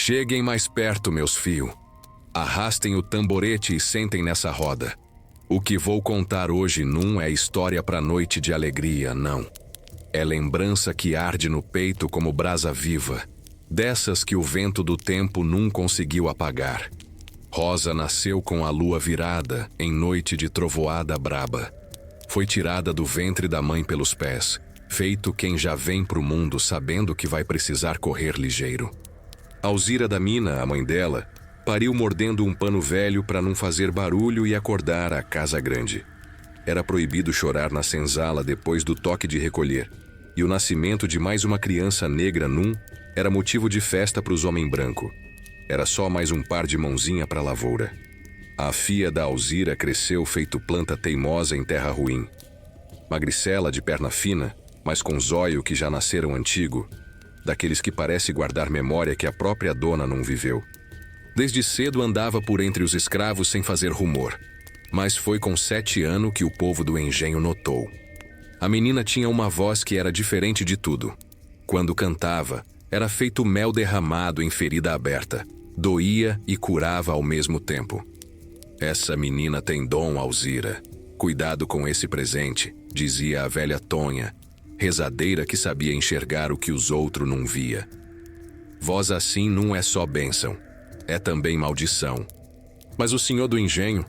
Cheguem mais perto, meus fios. Arrastem o tamborete e sentem nessa roda. O que vou contar hoje não é história pra noite de alegria, não. É lembrança que arde no peito como brasa viva, dessas que o vento do tempo não conseguiu apagar. Rosa nasceu com a lua virada, em noite de trovoada braba. Foi tirada do ventre da mãe pelos pés, feito quem já vem pro mundo sabendo que vai precisar correr ligeiro. Alzira da Mina, a mãe dela, pariu mordendo um pano velho para não fazer barulho e acordar a casa grande. Era proibido chorar na senzala depois do toque de recolher, e o nascimento de mais uma criança negra era motivo de festa para os homens brancos. Era só mais um par de mãozinha para a lavoura. A fia da Alzira cresceu feito planta teimosa em terra ruim. Magricela de perna fina, mas com zóio que já nasceram antigo, daqueles que parece guardar memória que a própria dona não viveu. Desde cedo andava por entre os escravos sem fazer rumor, mas foi com 7 anos que o povo do engenho notou. A menina tinha uma voz que era diferente de tudo. Quando cantava, era feito mel derramado em ferida aberta, doía e curava ao mesmo tempo. Essa menina tem dom, Alzira. Cuidado com esse presente, dizia a velha Tonha, rezadeira que sabia enxergar o que os outros não via. Voz assim não é só bênção, é também maldição. Mas o senhor do engenho,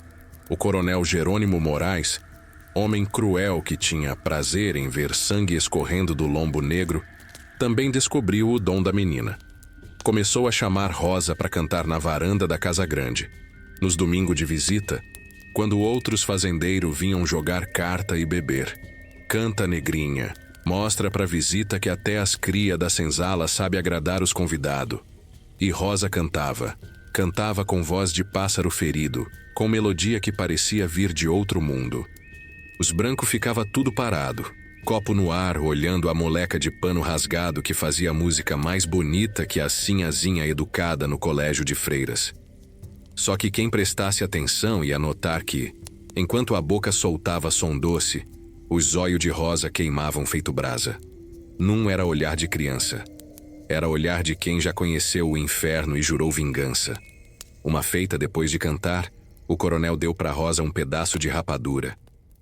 o coronel Jerônimo Moraes, homem cruel que tinha prazer em ver sangue escorrendo do lombo negro, também descobriu o dom da menina. Começou a chamar Rosa para cantar na varanda da casa grande, nos domingos de visita, quando outros fazendeiros vinham jogar carta e beber. Canta, negrinha. Mostra pra visita que até as cria da senzala sabe agradar os convidados. E Rosa cantava. Cantava com voz de pássaro ferido, com melodia que parecia vir de outro mundo. Os brancos ficava tudo parado, copo no ar, olhando a moleca de pano rasgado que fazia a música mais bonita que a sinhazinha educada no colégio de freiras. Só que quem prestasse atenção ia notar que, enquanto a boca soltava som doce, os zóios de Rosa queimavam feito brasa. Não era olhar de criança. Era olhar de quem já conheceu o inferno e jurou vingança. Uma feita depois de cantar, o coronel deu para Rosa um pedaço de rapadura.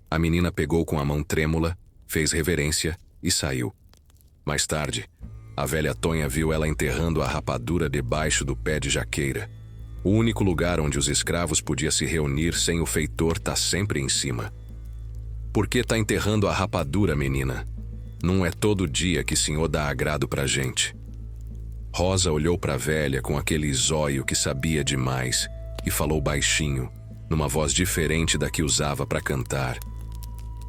A menina pegou com a mão trêmula, fez reverência e saiu. Mais tarde, a velha Tonha viu ela enterrando a rapadura debaixo do pé de jaqueira. O único lugar onde os escravos podiam se reunir sem o feitor tá sempre em cima. Por que tá enterrando a rapadura, menina? Não é todo dia que senhor dá agrado pra gente. Rosa olhou pra velha com aquele zóio que sabia demais e falou baixinho, numa voz diferente da que usava pra cantar.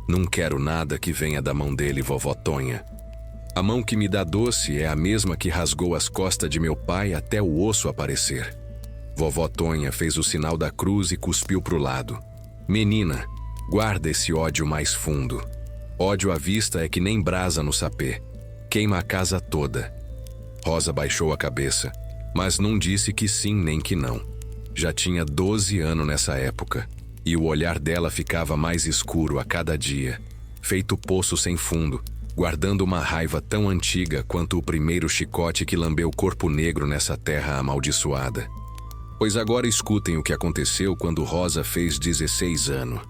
Não quero nada que venha da mão dele, vovó Tonha. A mão que me dá doce é a mesma que rasgou as costas de meu pai até o osso aparecer. Vovó Tonha fez o sinal da cruz e cuspiu pro lado. Menina, guarda esse ódio mais fundo. Ódio à vista é que nem brasa no sapê. Queima a casa toda. Rosa baixou a cabeça, mas não disse que sim nem que não. Já tinha 12 anos nessa época, e o olhar dela ficava mais escuro a cada dia, feito poço sem fundo, guardando uma raiva tão antiga quanto o primeiro chicote que lambeu o corpo negro nessa terra amaldiçoada. Pois agora escutem o que aconteceu quando Rosa fez 16 anos.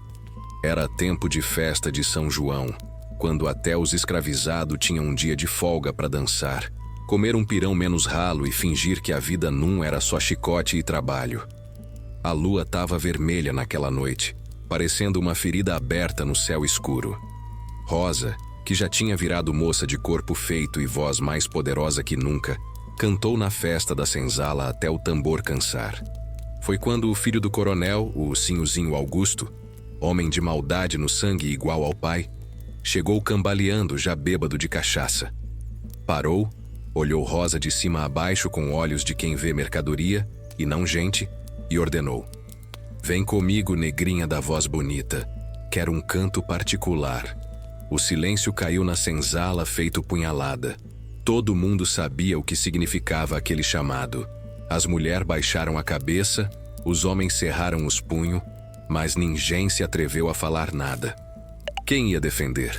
Era tempo de festa de São João, quando até os escravizados tinham um dia de folga para dançar, comer um pirão menos ralo e fingir que a vida não era só chicote e trabalho. A lua estava vermelha naquela noite, parecendo uma ferida aberta no céu escuro. Rosa, que já tinha virado moça de corpo feito e voz mais poderosa que nunca, cantou na festa da senzala até o tambor cansar. Foi quando o filho do coronel, o Sinhozinho Augusto, homem de maldade no sangue igual ao pai, chegou cambaleando já bêbado de cachaça. Parou, olhou Rosa de cima a baixo com olhos de quem vê mercadoria e não gente, e ordenou: "Vem comigo, negrinha da voz bonita, quero um canto particular." O silêncio caiu na senzala feito punhalada. Todo mundo sabia o que significava aquele chamado. As mulheres baixaram a cabeça, os homens cerraram os punhos, mas ninguém se atreveu a falar nada. Quem ia defender?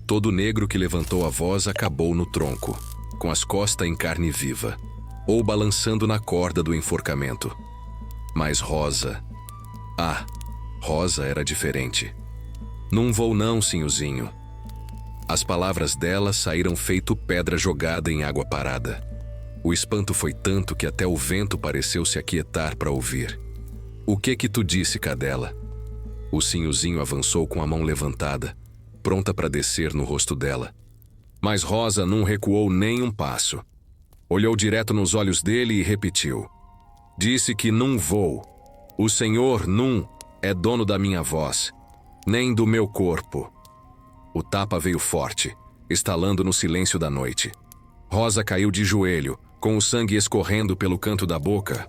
Todo negro que levantou a voz acabou no tronco, com as costas em carne viva. ou balançando na corda do enforcamento. Mas Rosa... Rosa era diferente. Não vou não, sinhozinho. As palavras dela saíram feito pedra jogada em água parada. O espanto foi tanto que até o vento pareceu se aquietar para ouvir. O que tu disse, cadela? O sinhozinho avançou com a mão levantada, pronta para descer no rosto dela. Mas Rosa não recuou nem um passo. Olhou direto nos olhos dele e repetiu. Disse que não vou. O Senhor não é dono da minha voz, nem do meu corpo. O tapa veio forte, estalando no silêncio da noite. Rosa caiu de joelho, com o sangue escorrendo pelo canto da boca.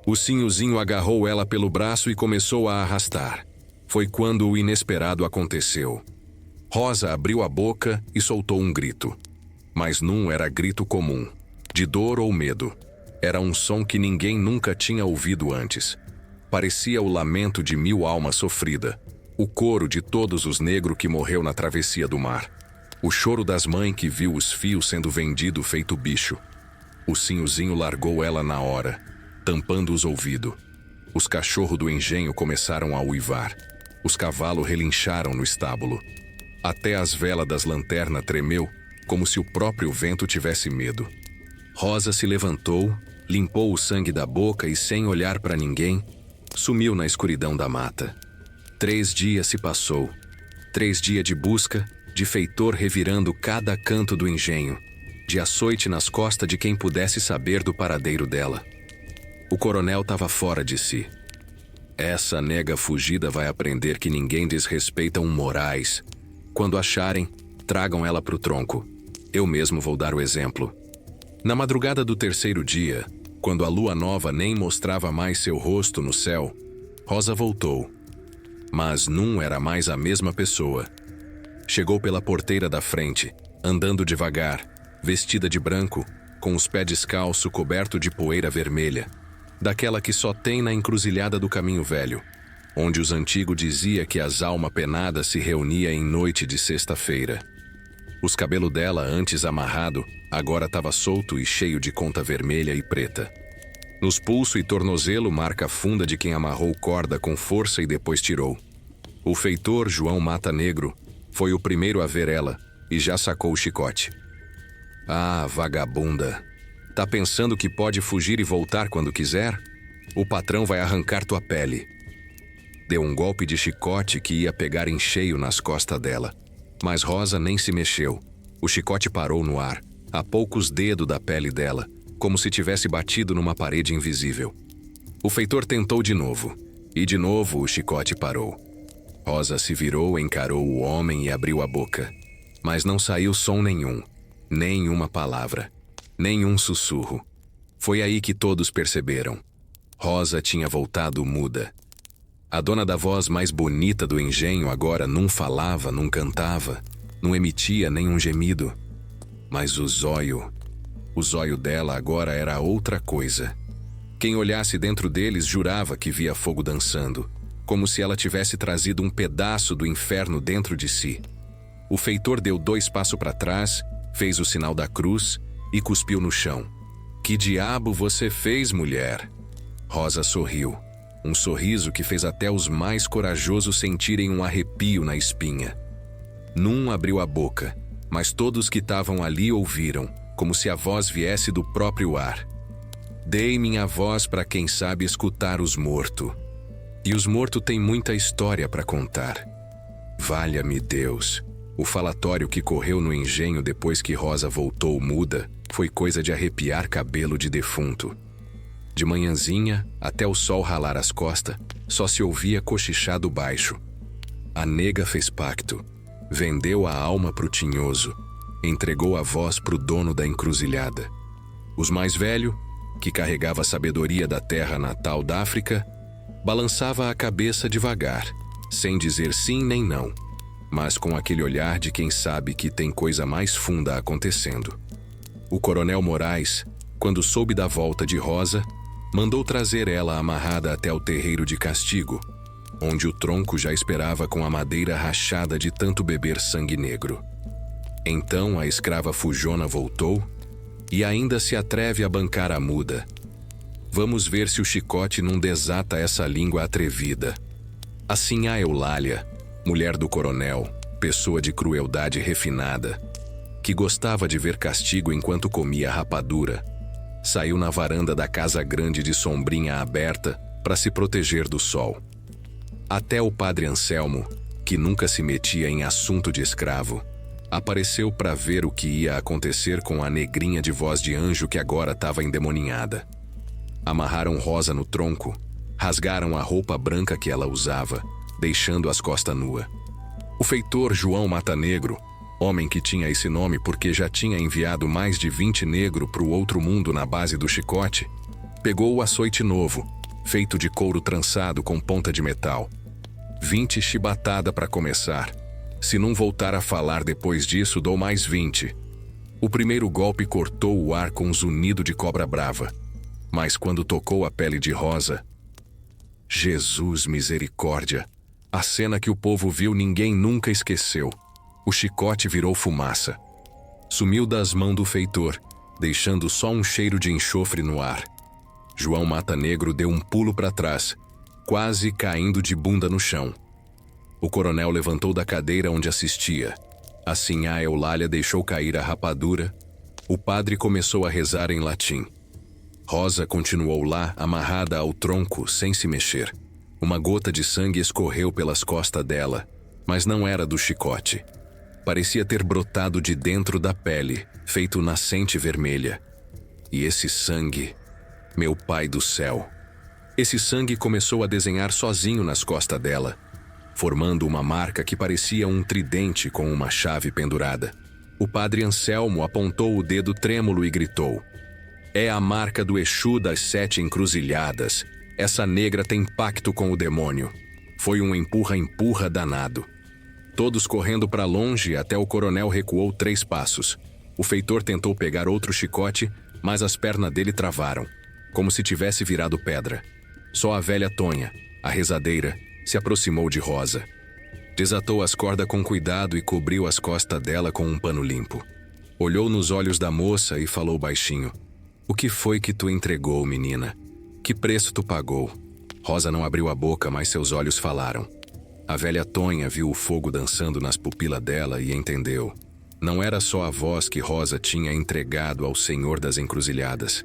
O sinhozinho agarrou ela pelo braço e começou a arrastar. Foi quando o inesperado aconteceu. Rosa abriu a boca e soltou um grito. Mas não era grito comum, de dor ou medo. Era um som que ninguém nunca tinha ouvido antes. Parecia o lamento de 1000 almas sofrida, o coro de todos os negros que morreu na travessia do mar, o choro das mães que viu os fios sendo vendido feito bicho. O sinhozinho largou ela na hora, tampando os ouvidos. Os cachorros do engenho começaram a uivar. Os cavalos relincharam no estábulo. Até as velas das lanternas tremeu, como se o próprio vento tivesse medo. Rosa se levantou, limpou o sangue da boca e, sem olhar para ninguém, sumiu na escuridão da mata. 3 dias se passou. 3 dias de busca, de feitor revirando cada canto do engenho, de açoite nas costas de quem pudesse saber do paradeiro dela. O coronel estava fora de si. Essa nega fugida vai aprender que ninguém desrespeita um Moraes. Quando acharem, tragam ela pro tronco. Eu mesmo vou dar o exemplo. Na madrugada do 3º dia, quando a lua nova nem mostrava mais seu rosto no céu, Rosa voltou. Mas não era mais a mesma pessoa. Chegou pela porteira da frente, andando devagar, vestida de branco, com os pés descalços coberto de poeira vermelha, daquela que só tem na encruzilhada do caminho velho, onde os antigos dizia que as almas penadas se reuniam em noite de sexta-feira. Os cabelos dela, antes amarrado, agora estava solto e cheio de conta vermelha e preta. Nos pulso e tornozelo, marca funda de quem amarrou corda com força e depois tirou. O feitor João Mata Negro foi o primeiro a ver ela e já sacou o chicote. Ah, vagabunda! Tá pensando que pode fugir e voltar quando quiser? O patrão vai arrancar tua pele. Deu um golpe de chicote que ia pegar em cheio nas costas dela. Mas Rosa nem se mexeu. O chicote parou no ar, a poucos dedos da pele dela, como se tivesse batido numa parede invisível. O feitor tentou de novo, e de novo o chicote parou. Rosa se virou, encarou o homem e abriu a boca. Mas não saiu som nenhum, nem uma palavra, nem um sussurro. Foi aí que todos perceberam. Rosa tinha voltado muda. A dona da voz mais bonita do engenho agora não falava, não cantava, não emitia nem um gemido. Mas o zóio dela agora era outra coisa. Quem olhasse dentro deles jurava que via fogo dançando, como se ela tivesse trazido um pedaço do inferno dentro de si. O feitor deu 2 passos para trás, fez o sinal da cruz e cuspiu no chão. Que diabo você fez, mulher? Rosa sorriu. Um sorriso que fez até os mais corajosos sentirem um arrepio na espinha. Num abriu a boca, mas todos que estavam ali ouviram, como se a voz viesse do próprio ar. Dei minha voz para quem sabe escutar os mortos. E os mortos têm muita história para contar. Valha-me Deus, o falatório que correu no engenho depois que Rosa voltou muda foi coisa de arrepiar cabelo de defunto. De manhãzinha, até o sol ralar as costas, só se ouvia cochichado baixo. A nega fez pacto, vendeu a alma pro tinhoso, entregou a voz pro dono da encruzilhada. Os mais velhos, que carregava a sabedoria da terra natal da África, balançava a cabeça devagar, sem dizer sim nem não, mas com aquele olhar de quem sabe que tem coisa mais funda acontecendo. O coronel Moraes, quando soube da volta de Rosa, mandou trazer ela amarrada até o terreiro de castigo, onde o tronco já esperava com a madeira rachada de tanto beber sangue negro. Então a escrava fujona voltou, E ainda se atreve a bancar a muda. Vamos ver se o chicote não desata essa língua atrevida. Assim a Eulália, mulher do coronel, pessoa de crueldade refinada, que gostava de ver castigo enquanto comia rapadura, saiu na varanda da casa grande de sombrinha aberta para se proteger do sol. Até o padre Anselmo, que nunca se metia em assunto de escravo, apareceu para ver o que ia acontecer com a negrinha de voz de anjo que agora estava endemoninhada. Amarraram Rosa no tronco, rasgaram a roupa branca que ela usava, deixando as costas nuas. O feitor João Matanegro, homem que tinha esse nome porque já tinha enviado mais de 20 negros para o outro mundo na base do chicote, pegou o açoite novo, feito de couro trançado com ponta de metal. 20 chibatada para começar. Se não voltar a falar depois disso, dou mais 20. O primeiro golpe cortou o ar com um zunido de cobra brava. Mas quando tocou a pele de Rosa... Jesus misericórdia! A cena que o povo viu ninguém nunca esqueceu. O chicote virou fumaça. Sumiu das mãos do feitor, deixando só um cheiro de enxofre no ar. João Matanegro deu um pulo para trás, quase caindo de bunda no chão. O coronel levantou da cadeira onde assistia. Assim a Eulália deixou cair a rapadura. O padre começou a rezar em latim. Rosa continuou lá, amarrada ao tronco, sem se mexer. Uma gota de sangue escorreu pelas costas dela, mas não era do chicote. Parecia ter brotado de dentro da pele, feito nascente vermelha. E esse sangue... Meu pai do céu! Esse sangue começou a desenhar sozinho nas costas dela, formando uma marca que parecia um tridente com uma chave pendurada. O padre Anselmo apontou o dedo trêmulo e gritou: "É a marca do Exu das 7 encruzilhadas. Essa negra tem pacto com o demônio." Foi um empurra-empurra danado. Todos correndo para longe até o coronel recuou 3 passos. O feitor tentou pegar outro chicote, mas as pernas dele travaram, como se tivesse virado pedra. Só a velha Tonha, a rezadeira, se aproximou de Rosa. Desatou as cordas com cuidado e cobriu as costas dela com um pano limpo. Olhou nos olhos da moça e falou baixinho: "O que foi que tu entregou, menina? Que preço tu pagou?" Rosa não abriu a boca, mas seus olhos falaram. A velha Tonha viu o fogo dançando nas pupilas dela e entendeu. Não era só a voz que Rosa tinha entregado ao Senhor das Encruzilhadas.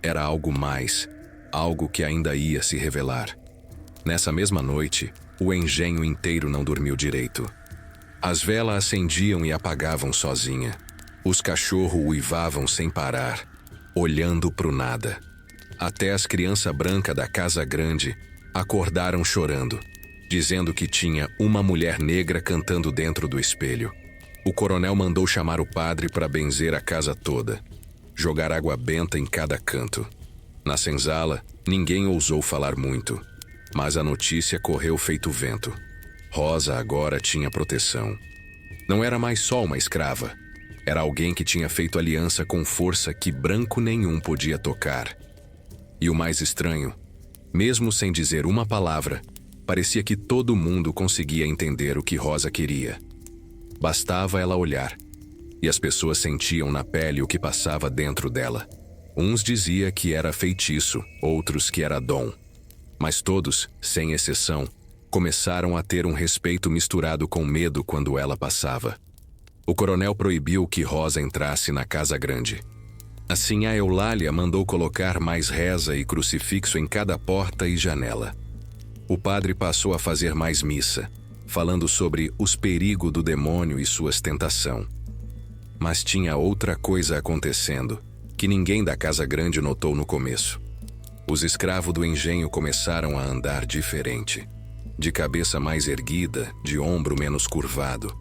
Era algo mais, algo que ainda ia se revelar. Nessa mesma noite, o engenho inteiro não dormiu direito. As velas acendiam e apagavam sozinha. Os cachorros uivavam sem parar, olhando pro nada. Até as crianças brancas da casa grande acordaram chorando, dizendo que tinha uma mulher negra cantando dentro do espelho. O coronel mandou chamar o padre para benzer a casa toda, jogar água benta em cada canto. Na senzala, ninguém ousou falar muito, mas a notícia correu feito vento. Rosa agora tinha proteção. Não era mais só uma escrava. Era alguém que tinha feito aliança com força que branco nenhum podia tocar. E o mais estranho, mesmo sem dizer uma palavra, parecia que todo mundo conseguia entender o que Rosa queria. Bastava ela olhar, e as pessoas sentiam na pele o que passava dentro dela. Uns diziam que era feitiço, outros que era dom. Mas todos, sem exceção, começaram a ter um respeito misturado com medo quando ela passava. O coronel proibiu que Rosa entrasse na casa grande. Assim a Eulália mandou colocar mais reza e crucifixo em cada porta e janela. O padre passou a fazer mais missa, falando sobre os perigos do demônio e suas tentações. Mas tinha outra coisa acontecendo, que ninguém da casa grande notou no começo. Os escravos do engenho começaram a andar diferente, de cabeça mais erguida, de ombro menos curvado,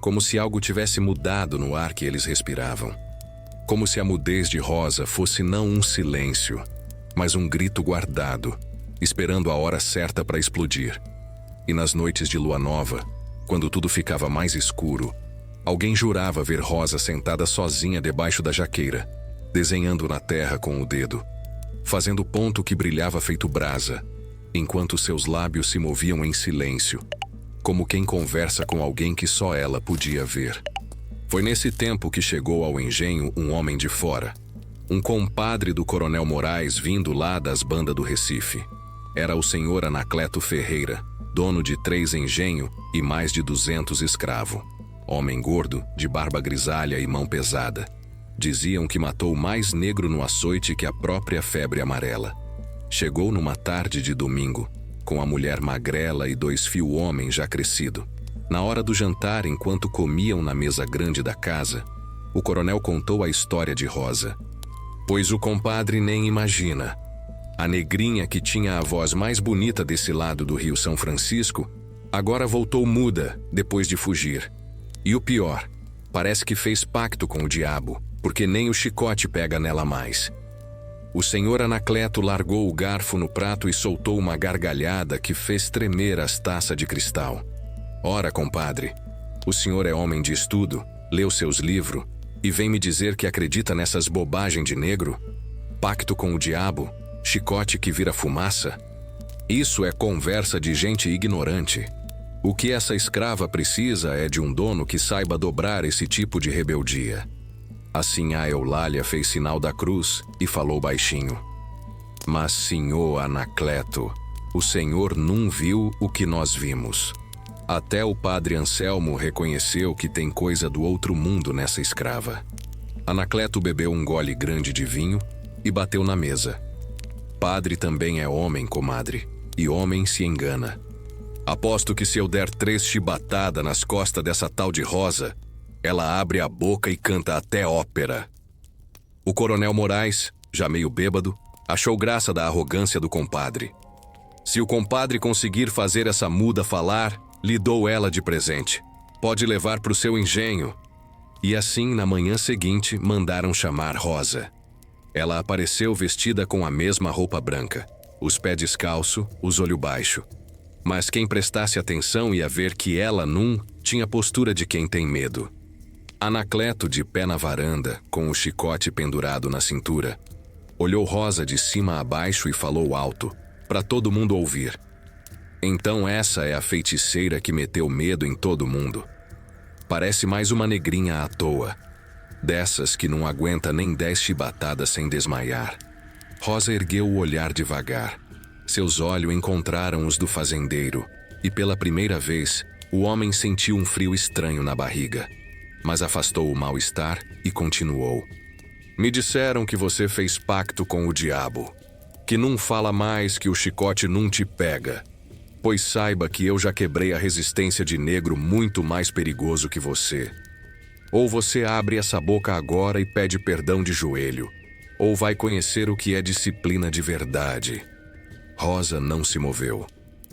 como se algo tivesse mudado no ar que eles respiravam. Como se a mudez de Rosa fosse não um silêncio, mas um grito guardado, esperando a hora certa para explodir. E nas noites de lua nova, quando tudo ficava mais escuro, alguém jurava ver Rosa sentada sozinha debaixo da jaqueira, desenhando na terra com o dedo, fazendo ponto que brilhava feito brasa, enquanto seus lábios se moviam em silêncio, como quem conversa com alguém que só ela podia ver. Foi nesse tempo que chegou ao engenho um homem de fora, Um compadre do Coronel Moraes vindo lá das bandas do Recife. Era o senhor Anacleto Ferreira, dono de 3 engenhos e mais de 200 escravos. Homem gordo, de barba grisalha e mão pesada. Diziam que matou mais negro no açoite que a própria febre amarela. Chegou numa tarde de domingo, com a mulher magrela e 2 filhos homens já crescido. Na hora do jantar, enquanto comiam na mesa grande da casa, o coronel contou a história de Rosa. Pois o compadre nem imagina. A negrinha que tinha a voz mais bonita desse lado do Rio São Francisco, agora voltou muda depois de fugir. E o pior, parece que fez pacto com o diabo, porque nem o chicote pega nela mais. O senhor Anacleto largou o garfo no prato e soltou uma gargalhada que fez tremer as taças de cristal. Ora, compadre, o senhor é homem de estudo, leu seus livros e vem me dizer que acredita nessas bobagens de negro? Pacto com o diabo, chicote que vira fumaça? Isso é conversa de gente ignorante. O que essa escrava precisa é de um dono que saiba dobrar esse tipo de rebeldia. Assim a Eulália fez sinal da cruz e falou baixinho. Mas, senhor Anacleto, o senhor não viu o que nós vimos. Até o padre Anselmo reconheceu que tem coisa do outro mundo nessa escrava. Anacleto bebeu um gole grande de vinho e bateu na mesa. Padre também é homem, comadre, e homem se engana. Aposto que se eu der 3 chibatadas nas costas dessa tal de Rosa, ela abre a boca e canta até ópera. O coronel Moraes, já meio bêbado, achou graça da arrogância do compadre. Se o compadre conseguir fazer essa muda falar, lhe dou ela de presente. Pode levar pro seu engenho. E assim, na manhã seguinte, mandaram chamar Rosa. Ela apareceu vestida com a mesma roupa branca, os pés descalço, os olhos baixo. Mas quem prestasse atenção ia ver que ela, tinha postura de quem tem medo. Anacleto, de pé na varanda, com o chicote pendurado na cintura, olhou Rosa de cima a baixo e falou alto, para todo mundo ouvir. Então essa é a feiticeira que meteu medo em todo mundo. Parece mais uma negrinha à toa, dessas que não aguenta nem 10 chibatadas sem desmaiar. Rosa ergueu o olhar devagar. Seus olhos encontraram os do fazendeiro, e pela primeira vez, o homem sentiu um frio estranho na barriga. Mas afastou o mal-estar e continuou. Me disseram que você fez pacto com o diabo, que não fala mais que o chicote não te pega. Pois saiba que eu já quebrei a resistência de negro muito mais perigoso que você. Ou você abre essa boca agora e pede perdão de joelho, ou vai conhecer o que é disciplina de verdade. Rosa não se moveu.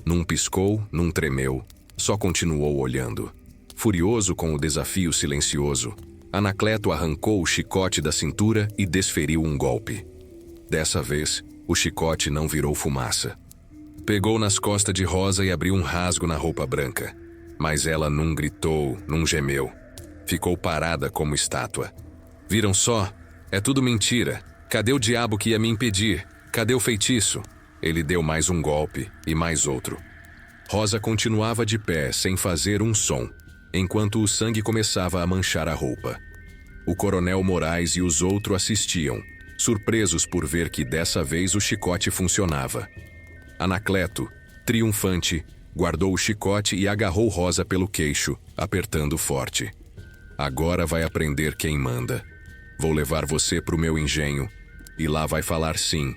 Não piscou, não tremeu, só continuou olhando. Furioso com o desafio silencioso, Anacleto arrancou o chicote da cintura e desferiu um golpe. Dessa vez, o chicote não virou fumaça. Pegou nas costas de Rosa e abriu um rasgo na roupa branca. Mas ela não gritou, não gemeu. Ficou parada como estátua. Viram só? É tudo mentira. Cadê o diabo que ia me impedir? Cadê o feitiço? Ele deu mais um golpe e mais outro. Rosa continuava de pé, sem fazer um som, enquanto o sangue começava a manchar a roupa. O coronel Moraes e os outros assistiam, surpresos por ver que dessa vez o chicote funcionava. Anacleto, triunfante, guardou o chicote e agarrou Rosa pelo queixo, apertando forte. Agora vai aprender quem manda. Vou levar você pro meu engenho, e lá vai falar sim,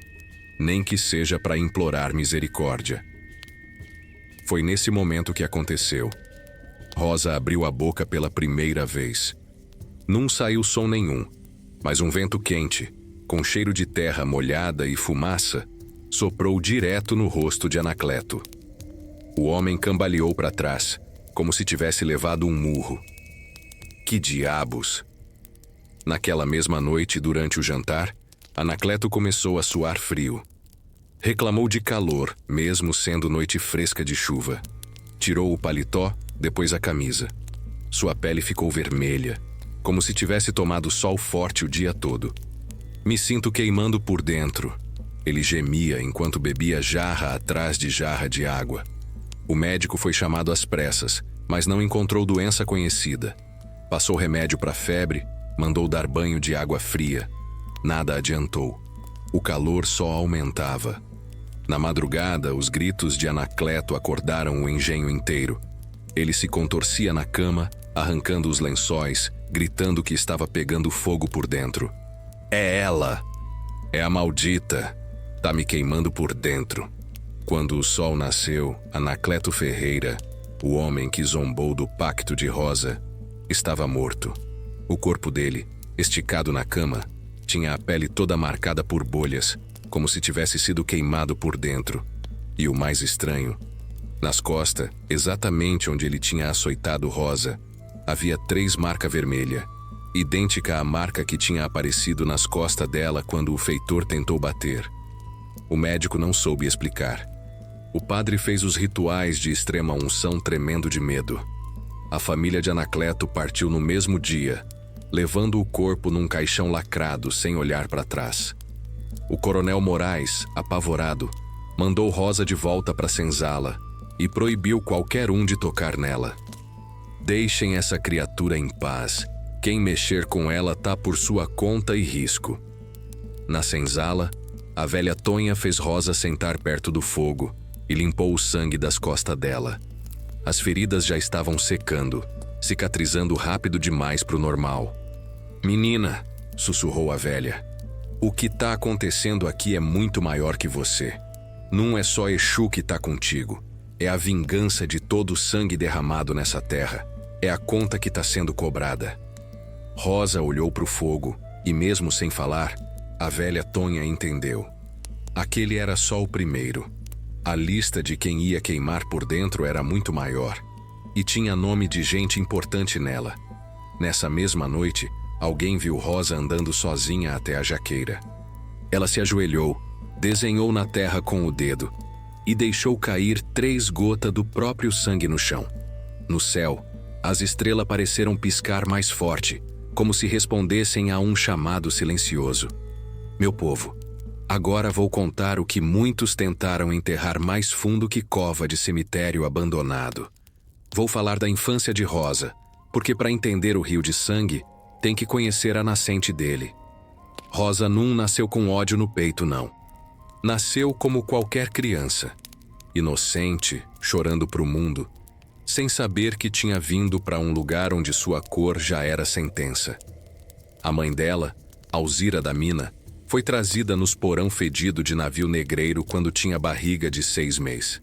nem que seja para implorar misericórdia. Foi nesse momento que aconteceu. Rosa abriu a boca pela primeira vez. Não saiu som nenhum, mas um vento quente, com cheiro de terra molhada e fumaça, soprou direto no rosto de Anacleto. O homem cambaleou para trás, como se tivesse levado um murro. Que diabos! Naquela mesma noite, durante o jantar, Anacleto começou a suar frio. Reclamou de calor, mesmo sendo noite fresca de chuva. Tirou o paletó, depois a camisa. Sua pele ficou vermelha, como se tivesse tomado sol forte o dia todo. Me sinto queimando por dentro. Ele gemia enquanto bebia jarra atrás de jarra de água. O médico foi chamado às pressas, mas não encontrou doença conhecida. Passou remédio para febre, mandou dar banho de água fria. Nada adiantou. O calor só aumentava. Na madrugada, os gritos de Anacleto acordaram o engenho inteiro. Ele se contorcia na cama, arrancando os lençóis, gritando que estava pegando fogo por dentro. É ela! É a maldita! Tá me queimando por dentro. Quando o sol nasceu, Anacleto Ferreira, o homem que zombou do pacto de Rosa, estava morto. O corpo dele, esticado na cama, tinha a pele toda marcada por bolhas, como se tivesse sido queimado por dentro. E o mais estranho, nas costas, exatamente onde ele tinha açoitado Rosa, havia 3 marcas vermelhas, idêntica à marca que tinha aparecido nas costas dela quando o feitor tentou bater. O médico não soube explicar. O padre fez os rituais de extrema unção tremendo de medo. A família de Anacleto partiu no mesmo dia, levando o corpo num caixão lacrado sem olhar para trás. O coronel Moraes, apavorado, mandou Rosa de volta para Senzala e proibiu qualquer um de tocar nela. Deixem essa criatura em paz. Quem mexer com ela tá por sua conta e risco. Na senzala, a velha Tonha fez Rosa sentar perto do fogo e limpou o sangue das costas dela. As feridas já estavam secando, cicatrizando rápido demais pro normal. Menina, sussurrou a velha, o que tá acontecendo aqui é muito maior que você. Não é só Exu que tá contigo. É a vingança de todo o sangue derramado nessa terra. É a conta que tá sendo cobrada. Rosa olhou pro fogo e, mesmo sem falar, a velha Tonha entendeu. Aquele era só o primeiro. A lista de quem ia queimar por dentro era muito maior. E tinha nome de gente importante nela. Nessa mesma noite, alguém viu Rosa andando sozinha até a jaqueira. Ela se ajoelhou, desenhou na terra com o dedo e deixou cair 3 gotas do próprio sangue no chão. No céu, as estrelas pareceram piscar mais forte, como se respondessem a um chamado silencioso. Meu povo, agora vou contar o que muitos tentaram enterrar mais fundo que cova de cemitério abandonado. Vou falar da infância de Rosa, porque para entender o rio de sangue, tem que conhecer a nascente dele. Rosa não nasceu com ódio no peito, não. Nasceu como qualquer criança, inocente, chorando pro mundo, sem saber que tinha vindo para um lugar onde sua cor já era sentença. A mãe dela, Alzira da Mina, foi trazida nos porão fedido de navio negreiro quando tinha barriga de 6 meses.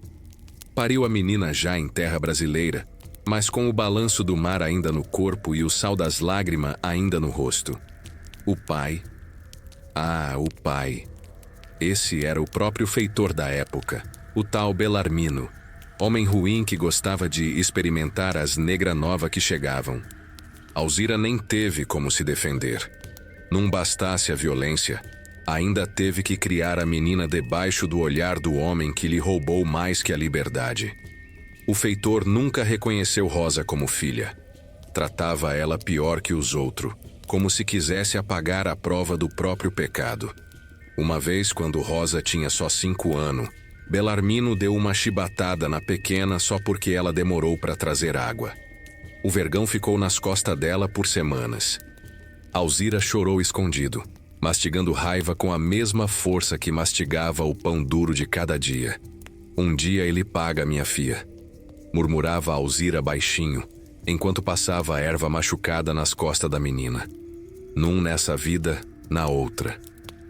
Pariu a menina já em terra brasileira, mas com o balanço do mar ainda no corpo e o sal das lágrimas ainda no rosto. O pai... o pai... Esse era o próprio feitor da época, o tal Belarmino, homem ruim que gostava de experimentar as negra nova que chegavam. Alzira nem teve como se defender. Não bastasse a violência, ainda teve que criar a menina debaixo do olhar do homem que lhe roubou mais que a liberdade. O feitor nunca reconheceu Rosa como filha. Tratava ela pior que os outros, como se quisesse apagar a prova do próprio pecado. Uma vez, quando Rosa tinha só 5 anos, Belarmino deu uma chibatada na pequena só porque ela demorou para trazer água. O vergão ficou nas costas dela por semanas. Alzira chorou escondido, mastigando raiva com a mesma força que mastigava o pão duro de cada dia. Um dia ele paga, minha filha, murmurava Alzira baixinho, enquanto passava a erva machucada nas costas da menina. Num nessa vida, na outra.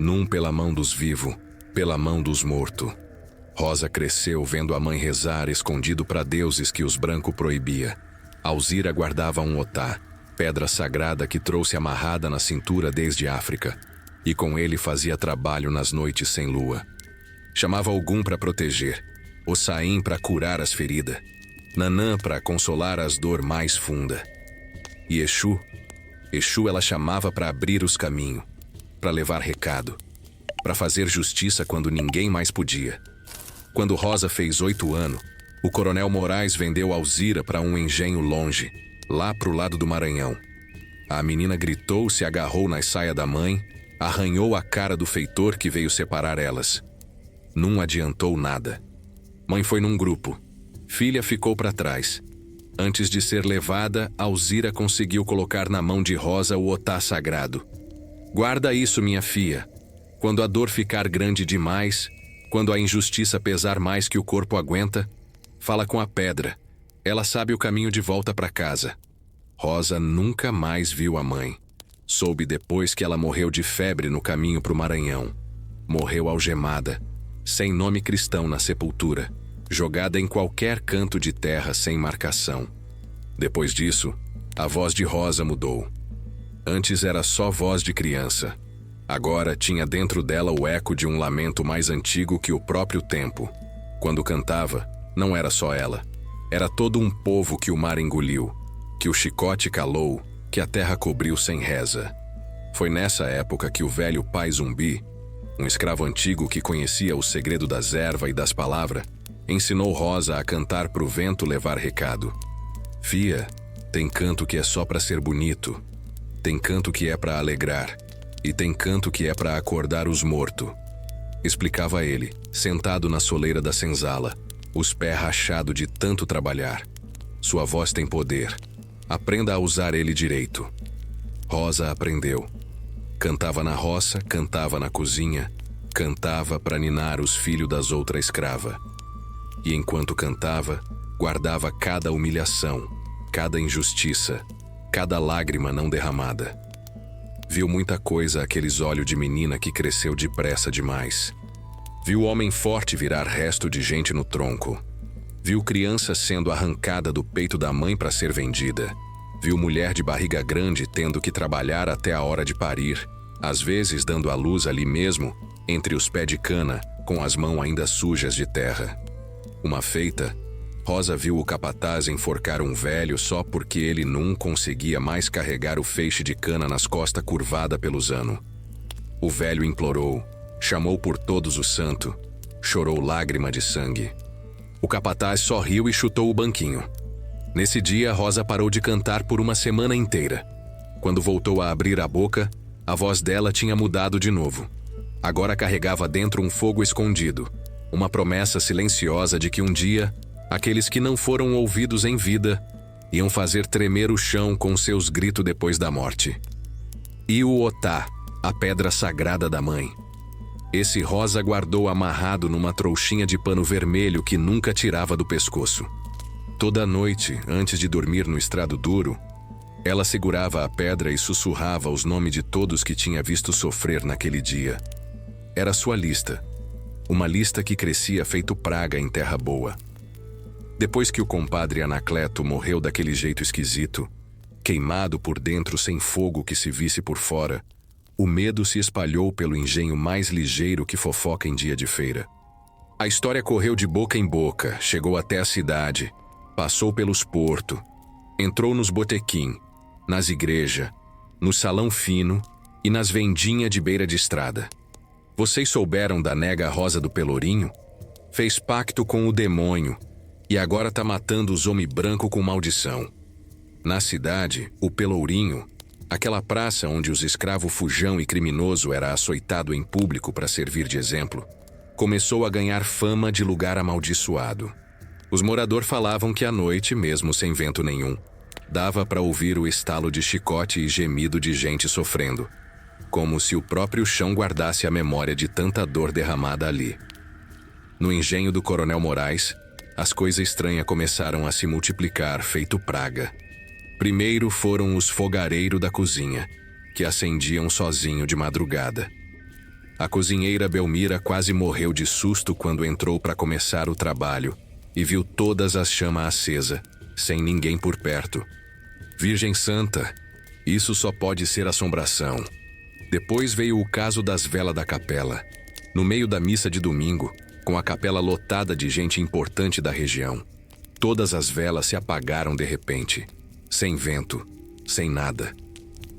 Num pela mão dos vivos, pela mão dos mortos. Rosa cresceu vendo a mãe rezar escondido para deuses que os brancos proibia. Alzira guardava um otá, pedra sagrada que trouxe amarrada na cintura desde África, e com ele fazia trabalho nas noites sem lua. Chamava Ogum para proteger, Ossain para curar as feridas, Nanã para consolar as dor mais funda. E Exu ela chamava para abrir os caminhos, para levar recado, para fazer justiça quando ninguém mais podia. Quando Rosa fez 8 anos, o coronel Moraes vendeu Alzira para um engenho longe, lá pro lado do Maranhão. A menina gritou, se agarrou nas saias da mãe, arranhou a cara do feitor que veio separar elas. Não adiantou nada. Mãe foi num grupo. Filha ficou para trás. Antes de ser levada, Alzira conseguiu colocar na mão de Rosa o otá sagrado. Guarda isso, minha filha. Quando a dor ficar grande demais, quando a injustiça pesar mais que o corpo aguenta, fala com a pedra. Ela sabe o caminho de volta para casa. Rosa nunca mais viu a mãe. Soube depois que ela morreu de febre no caminho para o Maranhão. Morreu algemada, sem nome cristão na sepultura, jogada em qualquer canto de terra sem marcação. Depois disso, a voz de Rosa mudou. Antes era só voz de criança. Agora tinha dentro dela o eco de um lamento mais antigo que o próprio tempo. Quando cantava, não era só ela. Era todo um povo que o mar engoliu, que o chicote calou, que a terra cobriu sem reza. Foi nessa época que o velho pai Zumbi, um escravo antigo que conhecia o segredo das ervas e das palavras, ensinou Rosa a cantar pro vento levar recado. Fia, tem canto que é só pra ser bonito, tem canto que é pra alegrar, e tem canto que é pra acordar os mortos. Explicava ele, sentado na soleira da senzala, os pés rachados de tanto trabalhar. Sua voz tem poder. Aprenda a usar ele direito. Rosa aprendeu. Cantava na roça, cantava na cozinha, cantava para ninar os filhos das outras escravas. E enquanto cantava, guardava cada humilhação, cada injustiça, cada lágrima não derramada. Viu muita coisa aqueles olhos de menina que cresceu depressa demais. Viu homem forte virar resto de gente no tronco. Viu criança sendo arrancada do peito da mãe para ser vendida. Viu mulher de barriga grande tendo que trabalhar até a hora de parir, às vezes dando à luz ali mesmo, entre os pés de cana, com as mãos ainda sujas de terra. Uma feita, Rosa viu o capataz enforcar um velho só porque ele não conseguia mais carregar o feixe de cana nas costas curvada pelos anos. O velho implorou, chamou por todos os santos, chorou lágrima de sangue. O capataz só riu e chutou o banquinho. Nesse dia, Rosa parou de cantar por uma semana inteira. Quando voltou a abrir a boca, a voz dela tinha mudado de novo. Agora carregava dentro um fogo escondido, uma promessa silenciosa de que um dia, aqueles que não foram ouvidos em vida, iam fazer tremer o chão com seus gritos depois da morte. E o Otá, a pedra sagrada da mãe. Esse Rosa guardou amarrado numa trouxinha de pano vermelho que nunca tirava do pescoço. Toda noite, antes de dormir no estrado duro, ela segurava a pedra e sussurrava os nomes de todos que tinha visto sofrer naquele dia. Era sua lista. Uma lista que crescia feito praga em terra boa. Depois que o compadre Anacleto morreu daquele jeito esquisito, queimado por dentro sem fogo que se visse por fora, o medo se espalhou pelo engenho mais ligeiro que fofoca em dia de feira. A história correu de boca em boca, chegou até a cidade, passou pelos portos, entrou nos botequim, nas igrejas, no salão fino e nas vendinhas de beira de estrada. Vocês souberam da nega Rosa do Pelourinho? Fez pacto com o demônio e agora tá matando os homem branco com maldição. Na cidade, o Pelourinho, aquela praça onde os escravos fujão e criminoso era açoitado em público para servir de exemplo, começou a ganhar fama de lugar amaldiçoado. Os moradores falavam que à noite, mesmo sem vento nenhum, dava para ouvir o estalo de chicote e gemido de gente sofrendo, como se o próprio chão guardasse a memória de tanta dor derramada ali. No engenho do Coronel Moraes, as coisas estranhas começaram a se multiplicar feito praga. Primeiro foram os fogareiros da cozinha, que acendiam sozinho de madrugada. A cozinheira Belmira quase morreu de susto quando entrou para começar o trabalho e viu todas as chamas acesas, sem ninguém por perto. Virgem Santa, isso só pode ser assombração. Depois veio o caso das velas da capela. No meio da missa de domingo, com a capela lotada de gente importante da região, todas as velas se apagaram de repente. Sem vento, sem nada.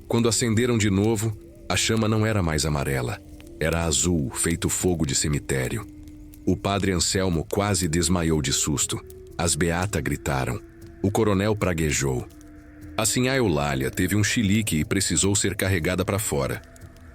Quando acenderam de novo, a chama não era mais amarela. Era azul, feito fogo de cemitério. O padre Anselmo quase desmaiou de susto. As beatas gritaram. O coronel praguejou. A sinhá Eulália teve um chilique e precisou ser carregada para fora.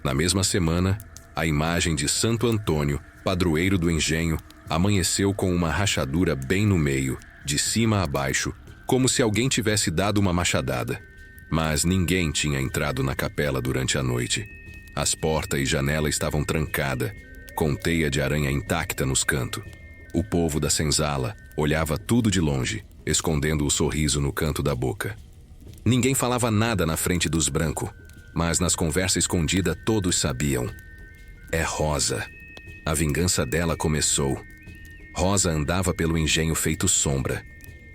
Na mesma semana, a imagem de Santo Antônio, padroeiro do engenho, amanheceu com uma rachadura bem no meio, de cima a baixo, como se alguém tivesse dado uma machadada. Mas ninguém tinha entrado na capela durante a noite. As portas e janela estavam trancadas, com teia de aranha intacta nos cantos. O povo da senzala olhava tudo de longe, escondendo o sorriso no canto da boca. Ninguém falava nada na frente dos brancos, mas nas conversas escondidas todos sabiam. É Rosa. A vingança dela começou. Rosa andava pelo engenho feito sombra.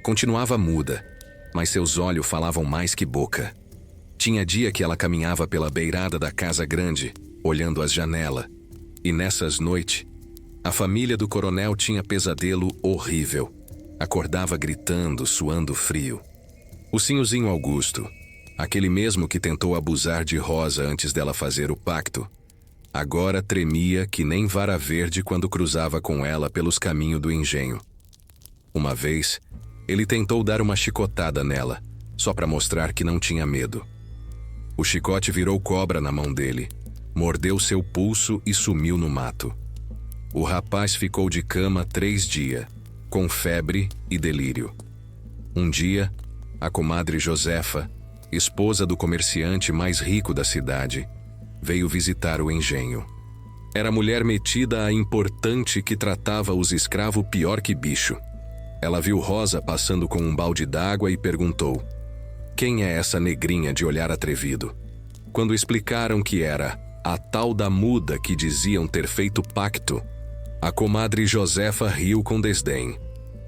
Continuava muda, mas seus olhos falavam mais que boca. Tinha dia que ela caminhava pela beirada da casa grande, olhando as janelas. E nessas noites, a família do coronel tinha pesadelo horrível. Acordava gritando, suando frio. O senhorzinho Augusto, aquele mesmo que tentou abusar de Rosa antes dela fazer o pacto, agora tremia que nem vara verde quando cruzava com ela pelos caminhos do engenho. Uma vez, ele tentou dar uma chicotada nela, só para mostrar que não tinha medo. O chicote virou cobra na mão dele, mordeu seu pulso e sumiu no mato. O rapaz ficou de cama 3 dias, com febre e delírio. Um dia, a comadre Josefa, esposa do comerciante mais rico da cidade, veio visitar o engenho. Era mulher metida a importante que tratava os escravos pior que bicho. Ela viu Rosa passando com um balde d'água e perguntou: quem é essa negrinha de olhar atrevido? Quando explicaram que era a tal da muda que diziam ter feito pacto, a comadre Josefa riu com desdém.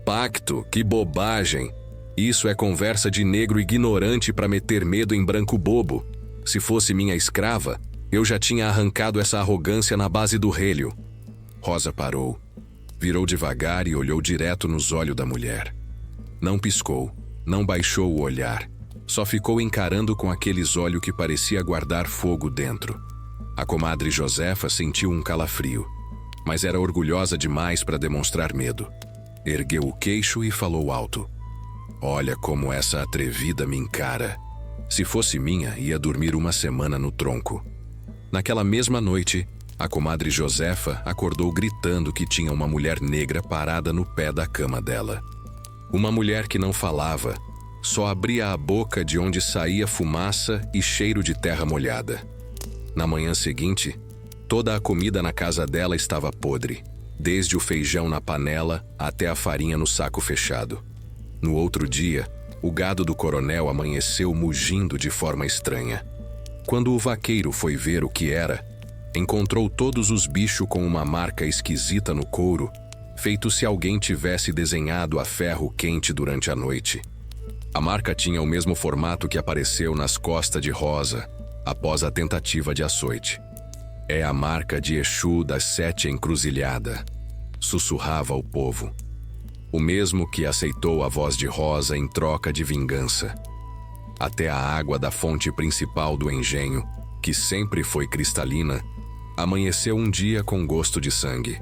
Pacto? Que bobagem! Isso é conversa de negro ignorante para meter medo em branco bobo. Se fosse minha escrava, eu já tinha arrancado essa arrogância na base do relho. Rosa parou, virou devagar e olhou direto nos olhos da mulher. Não piscou, não baixou o olhar, só ficou encarando com aqueles olhos que parecia guardar fogo dentro. A comadre Josefa sentiu um calafrio, mas era orgulhosa demais para demonstrar medo. Ergueu o queixo e falou alto: olha como essa atrevida me encara. Se fosse minha, ia dormir uma semana no tronco. Naquela mesma noite, a comadre Josefa acordou gritando que tinha uma mulher negra parada no pé da cama dela. Uma mulher que não falava, só abria a boca de onde saía fumaça e cheiro de terra molhada. Na manhã seguinte, toda a comida na casa dela estava podre, desde o feijão na panela até a farinha no saco fechado. No outro dia, o gado do coronel amanheceu mugindo de forma estranha. Quando o vaqueiro foi ver o que era, encontrou todos os bichos com uma marca esquisita no couro, feito se alguém tivesse desenhado a ferro quente durante a noite. A marca tinha o mesmo formato que apareceu nas costas de Rosa, após a tentativa de açoite. É a marca de Exu das 7 encruzilhada, sussurrava o povo. O mesmo que aceitou a voz de Rosa em troca de vingança. Até a água da fonte principal do engenho, que sempre foi cristalina, amanheceu um dia com gosto de sangue.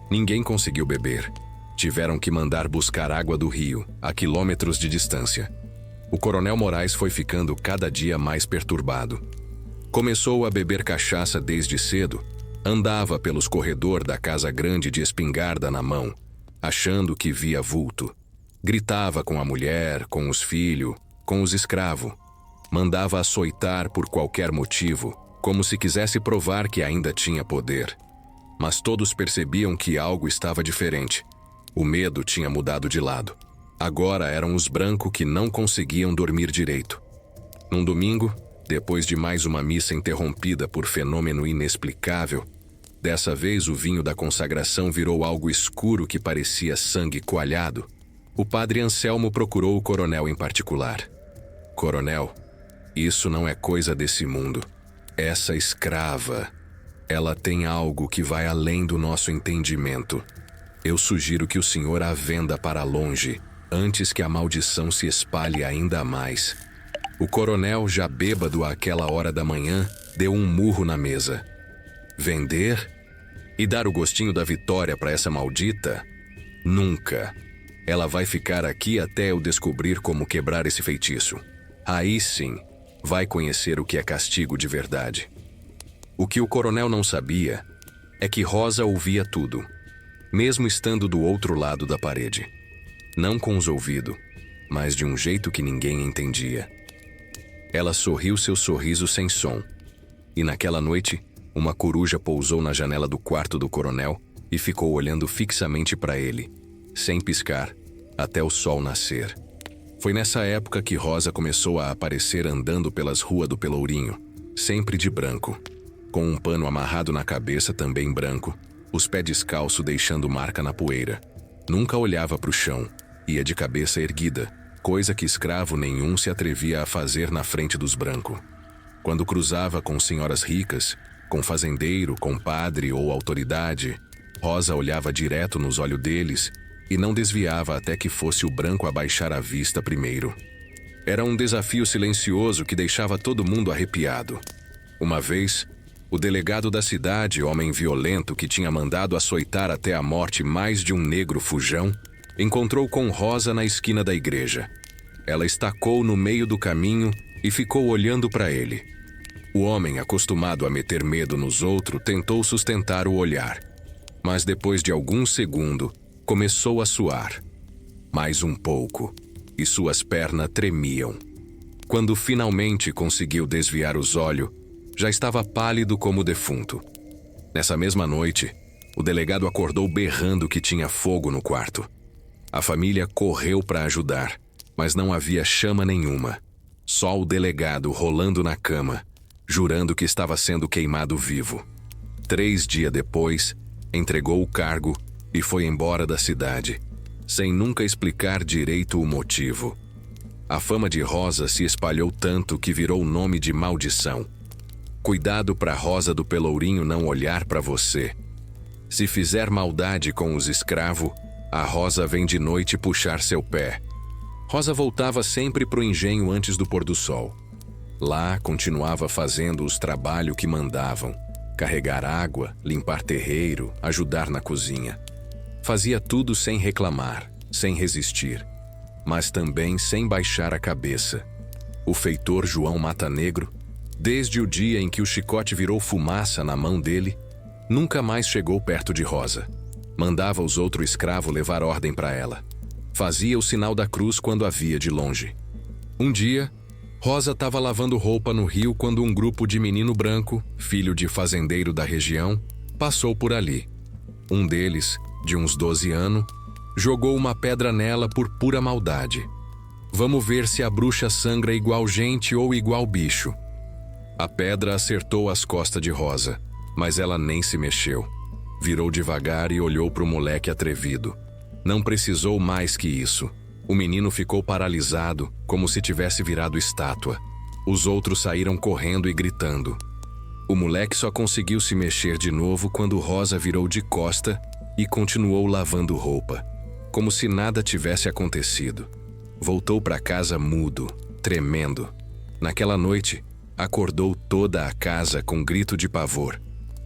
Ninguém conseguiu beber. Tiveram que mandar buscar água do rio, a quilômetros de distância. O coronel Moraes foi ficando cada dia mais perturbado. Começou a beber cachaça desde cedo, andava pelos corredores da casa grande de espingarda na mão, achando que via vulto. Gritava com a mulher, com os filhos, com os escravos. Mandava açoitar por qualquer motivo, como se quisesse provar que ainda tinha poder. Mas todos percebiam que algo estava diferente. O medo tinha mudado de lado. Agora eram os brancos que não conseguiam dormir direito. Num domingo, depois de mais uma missa interrompida por fenômeno inexplicável, dessa vez o vinho da consagração virou algo escuro que parecia sangue coalhado. O padre Anselmo procurou o coronel em particular. Coronel, isso não é coisa desse mundo. Essa escrava, ela tem algo que vai além do nosso entendimento. Eu sugiro que o senhor a venda para longe, antes que a maldição se espalhe ainda mais. O coronel, já bêbado àquela hora da manhã, deu um murro na mesa. Vender? E dar o gostinho da vitória para essa maldita? Nunca. Ela vai ficar aqui até eu descobrir como quebrar esse feitiço. Aí sim, vai conhecer o que é castigo de verdade. O que o coronel não sabia é que Rosa ouvia tudo, mesmo estando do outro lado da parede. Não com os ouvidos, mas de um jeito que ninguém entendia. Ela sorriu seu sorriso sem som, e naquela noite, Uma coruja pousou na janela do quarto do coronel e ficou olhando fixamente para ele, sem piscar, até o sol nascer. Foi nessa época que Rosa começou a aparecer andando pelas ruas do Pelourinho, sempre de branco, com um pano amarrado na cabeça também branco, os pés descalços deixando marca na poeira. Nunca olhava para o chão, ia de cabeça erguida, coisa que escravo nenhum se atrevia a fazer na frente dos brancos. Quando cruzava com senhoras ricas, com fazendeiro, com padre ou autoridade, Rosa olhava direto nos olhos deles e não desviava até que fosse o branco a baixar a vista primeiro. Era um desafio silencioso que deixava todo mundo arrepiado. Uma vez, o delegado da cidade, homem violento que tinha mandado açoitar até a morte mais de um negro fujão, encontrou com Rosa na esquina da igreja. Ela estacou no meio do caminho e ficou olhando para ele. O homem, acostumado a meter medo nos outros, tentou sustentar o olhar. Mas depois de alguns segundos, começou a suar. Mais um pouco, e suas pernas tremiam. Quando finalmente conseguiu desviar os olhos, já estava pálido como defunto. Nessa mesma noite, o delegado acordou berrando que tinha fogo no quarto. A família correu para ajudar, mas não havia chama nenhuma. Só o delegado rolando na cama, jurando que estava sendo queimado vivo. 3 dias depois, entregou o cargo e foi embora da cidade, sem nunca explicar direito o motivo. A fama de Rosa se espalhou tanto que virou nome de maldição. Cuidado para Rosa do Pelourinho não olhar para você. Se fizer maldade com os escravos, a Rosa vem de noite puxar seu pé. Rosa voltava sempre pro engenho antes do pôr do sol. Lá continuava fazendo os trabalhos que mandavam: carregar água, limpar terreiro, ajudar na cozinha. Fazia tudo sem reclamar, sem resistir, mas também sem baixar a cabeça. O feitor João Mata Negro, desde o dia em que o chicote virou fumaça na mão dele, nunca mais chegou perto de Rosa. Mandava os outros escravos levar ordem para ela. Fazia o sinal da cruz quando a via de longe. Um dia, Rosa estava lavando roupa no rio quando um grupo de menino branco, filho de fazendeiro da região, passou por ali. Um deles, de uns 12 anos, jogou uma pedra nela por pura maldade. Vamos ver se a bruxa sangra igual gente ou igual bicho. A pedra acertou as costas de Rosa, mas ela nem se mexeu. Virou devagar e olhou para o moleque atrevido. Não precisou mais que isso. O menino ficou paralisado, como se tivesse virado estátua. Os outros saíram correndo e gritando. O moleque só conseguiu se mexer de novo quando Rosa virou de costa e continuou lavando roupa, como se nada tivesse acontecido. Voltou para casa mudo, tremendo. Naquela noite, acordou toda a casa com grito de pavor,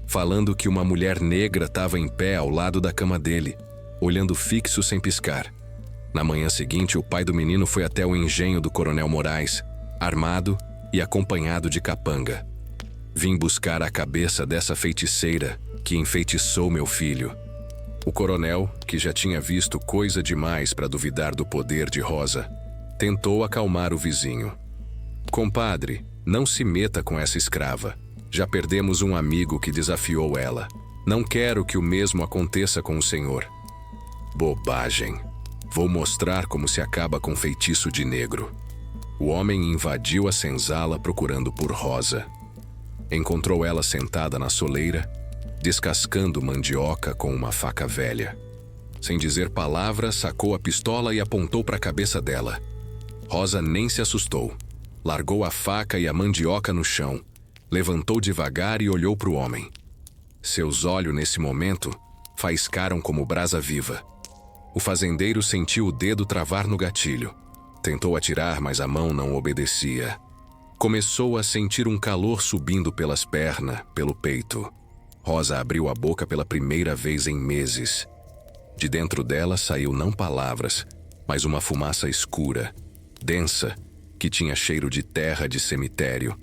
falando que uma mulher negra estava em pé ao lado da cama dele, olhando fixo sem piscar. Na manhã seguinte, o pai do menino foi até o engenho do Coronel Moraes, armado e acompanhado de capanga. Vim buscar a cabeça dessa feiticeira que enfeitiçou meu filho. O coronel, que já tinha visto coisa demais para duvidar do poder de Rosa, tentou acalmar o vizinho. Compadre, não se meta com essa escrava. Já perdemos um amigo que desafiou ela. Não quero que o mesmo aconteça com o senhor. Bobagem. Vou mostrar como se acaba com feitiço de negro. O homem invadiu a senzala procurando por Rosa. Encontrou ela sentada na soleira, descascando mandioca com uma faca velha. Sem dizer palavra, sacou a pistola e apontou para a cabeça dela. Rosa nem se assustou. Largou a faca e a mandioca no chão, levantou devagar e olhou para o homem. Seus olhos, nesse momento, faiscaram como brasa viva. O fazendeiro sentiu o dedo travar no gatilho. Tentou atirar, mas a mão não obedecia. Começou a sentir um calor subindo pelas pernas, pelo peito. Rosa abriu a boca pela primeira vez em meses. De dentro dela saiu não palavras, mas uma fumaça escura, densa, que tinha cheiro de terra de cemitério.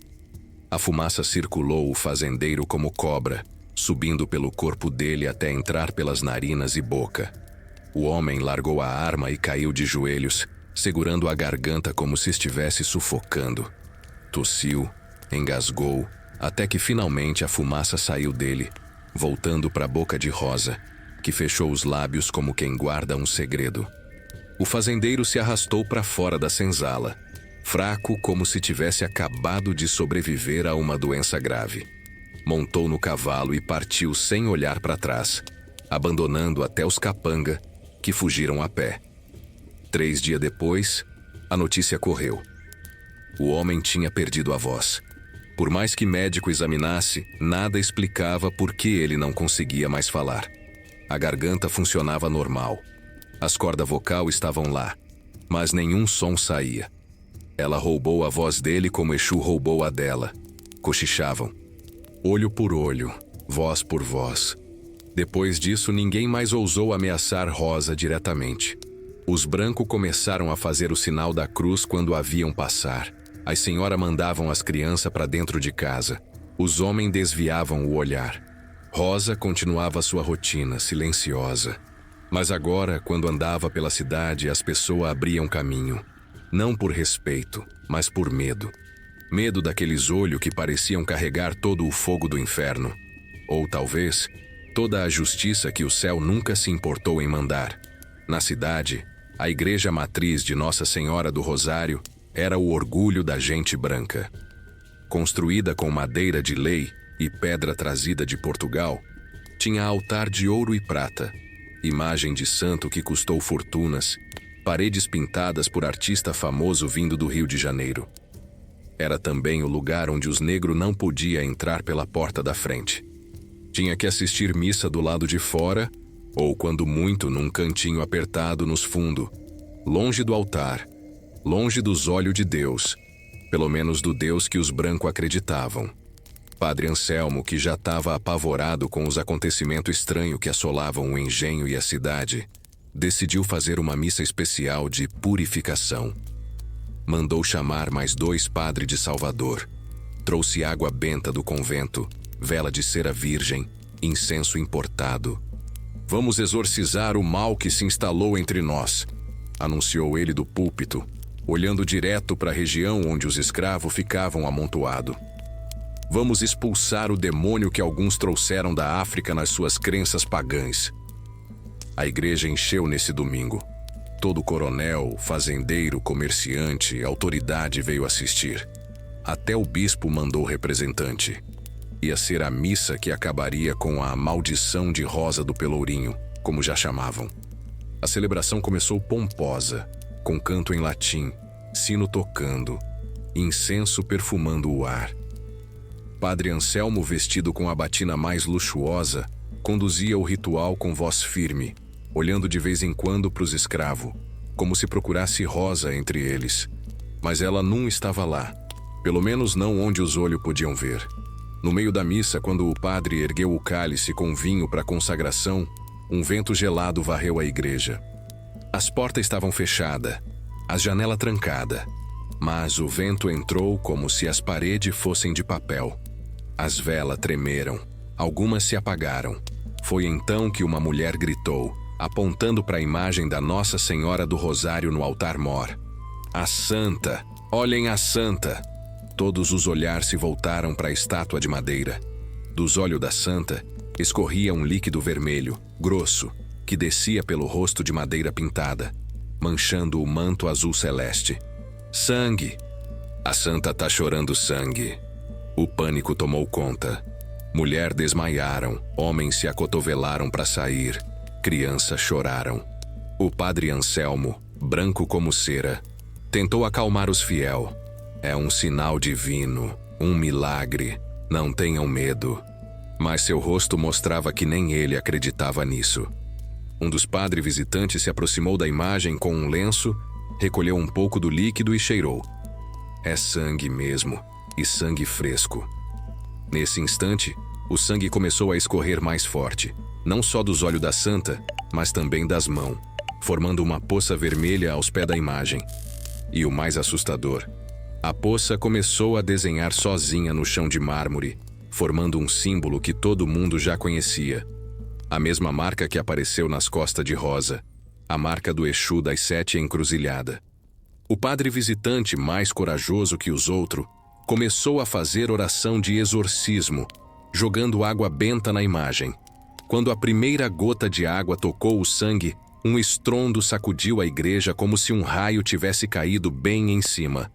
A fumaça circulou o fazendeiro como cobra, subindo pelo corpo dele até entrar pelas narinas e boca. O homem largou a arma e caiu de joelhos, segurando a garganta como se estivesse sufocando. Tossiu, engasgou até que finalmente a fumaça saiu dele, voltando para a boca de Rosa, que fechou os lábios como quem guarda um segredo. O fazendeiro se arrastou para fora da senzala, fraco como se tivesse acabado de sobreviver a uma doença grave. Montou no cavalo e partiu sem olhar para trás, abandonando até os capanga, que fugiram a pé. 3 dias depois, a notícia correu. O homem tinha perdido a voz. Por mais que médico examinasse, nada explicava por que ele não conseguia mais falar. A garganta funcionava normal. As cordas vocais estavam lá, mas nenhum som saía. Ela roubou a voz dele como Exu roubou a dela. Cochichavam. Olho por olho, voz por voz. Depois disso, ninguém mais ousou ameaçar Rosa diretamente. Os brancos começaram a fazer o sinal da cruz quando a viam passar. As senhoras mandavam as crianças para dentro de casa. Os homens desviavam o olhar. Rosa continuava sua rotina, silenciosa. Mas agora, quando andava pela cidade, as pessoas abriam caminho. Não por respeito, mas por medo. Medo daqueles olhos que pareciam carregar todo o fogo do inferno. Ou talvez, toda a justiça que o céu nunca se importou em mandar. Na cidade, a igreja matriz de Nossa Senhora do Rosário era o orgulho da gente branca. Construída com madeira de lei e pedra trazida de Portugal, tinha altar de ouro e prata, imagem de santo que custou fortunas, paredes pintadas por artista famoso vindo do Rio de Janeiro. Era também o lugar onde os negros não podiam entrar pela porta da frente. Tinha que assistir missa do lado de fora, ou quando muito num cantinho apertado nos fundos, longe do altar, longe dos olhos de Deus, pelo menos do Deus que os brancos acreditavam. Padre Anselmo, que já estava apavorado com os acontecimentos estranhos que assolavam o engenho e a cidade, decidiu fazer uma missa especial de purificação. Mandou chamar mais 2 padres de Salvador. Trouxe água benta do convento, vela de cera virgem, incenso importado. "Vamos exorcizar o mal que se instalou entre nós", anunciou ele do púlpito, olhando direto para a região onde os escravos ficavam amontoados. "Vamos expulsar o demônio que alguns trouxeram da África nas suas crenças pagãs." A igreja encheu nesse domingo. Todo coronel, fazendeiro, comerciante, autoridade veio assistir. Até o bispo mandou representante. Ia ser a missa que acabaria com a maldição de Rosa do Pelourinho, como já chamavam. A celebração começou pomposa, com canto em latim, sino tocando, incenso perfumando o ar. Padre Anselmo, vestido com a batina mais luxuosa, conduzia o ritual com voz firme, olhando de vez em quando para os escravos, como se procurasse Rosa entre eles. Mas ela não estava lá, pelo menos não onde os olhos podiam ver. No meio da missa, quando o padre ergueu o cálice com vinho para a consagração, um vento gelado varreu a igreja. As portas estavam fechadas, as janelas trancadas, mas o vento entrou como se as paredes fossem de papel. As velas tremeram, algumas se apagaram. Foi então que uma mulher gritou, apontando para a imagem da Nossa Senhora do Rosário no altar-mor: "A Santa! Olhem a Santa!" Todos os olhares se voltaram para a estátua de madeira. Dos olhos da Santa, escorria um líquido vermelho, grosso, que descia pelo rosto de madeira pintada, manchando o manto azul celeste. "Sangue! A Santa tá chorando sangue." O pânico tomou conta. Mulher desmaiaram, homens se acotovelaram para sair, crianças choraram. O padre Anselmo, branco como cera, tentou acalmar os fiel. "É um sinal divino, um milagre, não tenham medo." Mas seu rosto mostrava que nem ele acreditava nisso. Um dos padres visitantes se aproximou da imagem com um lenço, recolheu um pouco do líquido e cheirou. "É sangue mesmo, e sangue fresco." Nesse instante, o sangue começou a escorrer mais forte, não só dos olhos da Santa, mas também das mãos, formando uma poça vermelha aos pés da imagem. E o mais assustador, a poça começou a desenhar sozinha no chão de mármore, formando um símbolo que todo mundo já conhecia. A mesma marca que apareceu nas costas de Rosa, a marca do Exu das 7 encruzilhadas. O padre visitante, mais corajoso que os outros, Começou a fazer oração de exorcismo, jogando água benta na imagem. Quando a primeira gota de água tocou o sangue, um estrondo sacudiu a igreja como se um raio tivesse caído bem em cima.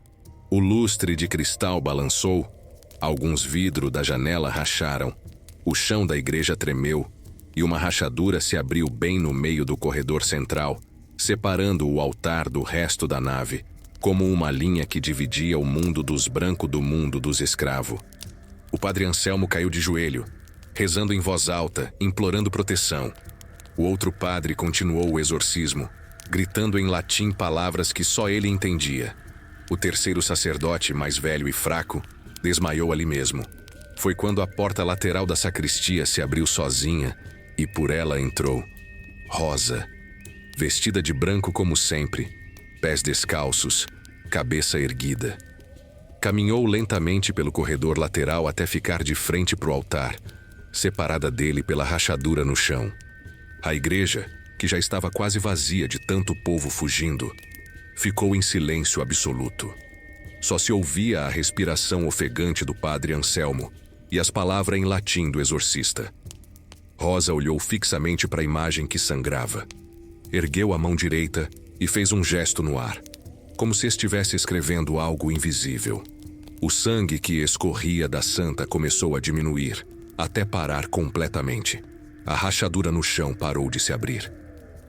O lustre de cristal balançou, alguns vidros da janela racharam, o chão da igreja tremeu e uma rachadura se abriu bem no meio do corredor central, separando o altar do resto da nave, como uma linha que dividia o mundo dos brancos do mundo dos escravos. O padre Anselmo caiu de joelho, rezando em voz alta, implorando proteção. O outro padre continuou o exorcismo, gritando em latim palavras que só ele entendia. O terceiro sacerdote, mais velho e fraco, desmaiou ali mesmo. Foi quando a porta lateral da sacristia se abriu sozinha e por ela entrou Rosa, vestida de branco como sempre, pés descalços, cabeça erguida. Caminhou lentamente pelo corredor lateral até ficar de frente para o altar, separada dele pela rachadura no chão. A igreja, que já estava quase vazia de tanto povo fugindo, ficou em silêncio absoluto. Só se ouvia a respiração ofegante do padre Anselmo e as palavras em latim do exorcista. Rosa olhou fixamente para a imagem que sangrava. Ergueu a mão direita e fez um gesto no ar, como se estivesse escrevendo algo invisível. O sangue que escorria da santa começou a diminuir, até parar completamente. A rachadura no chão parou de se abrir.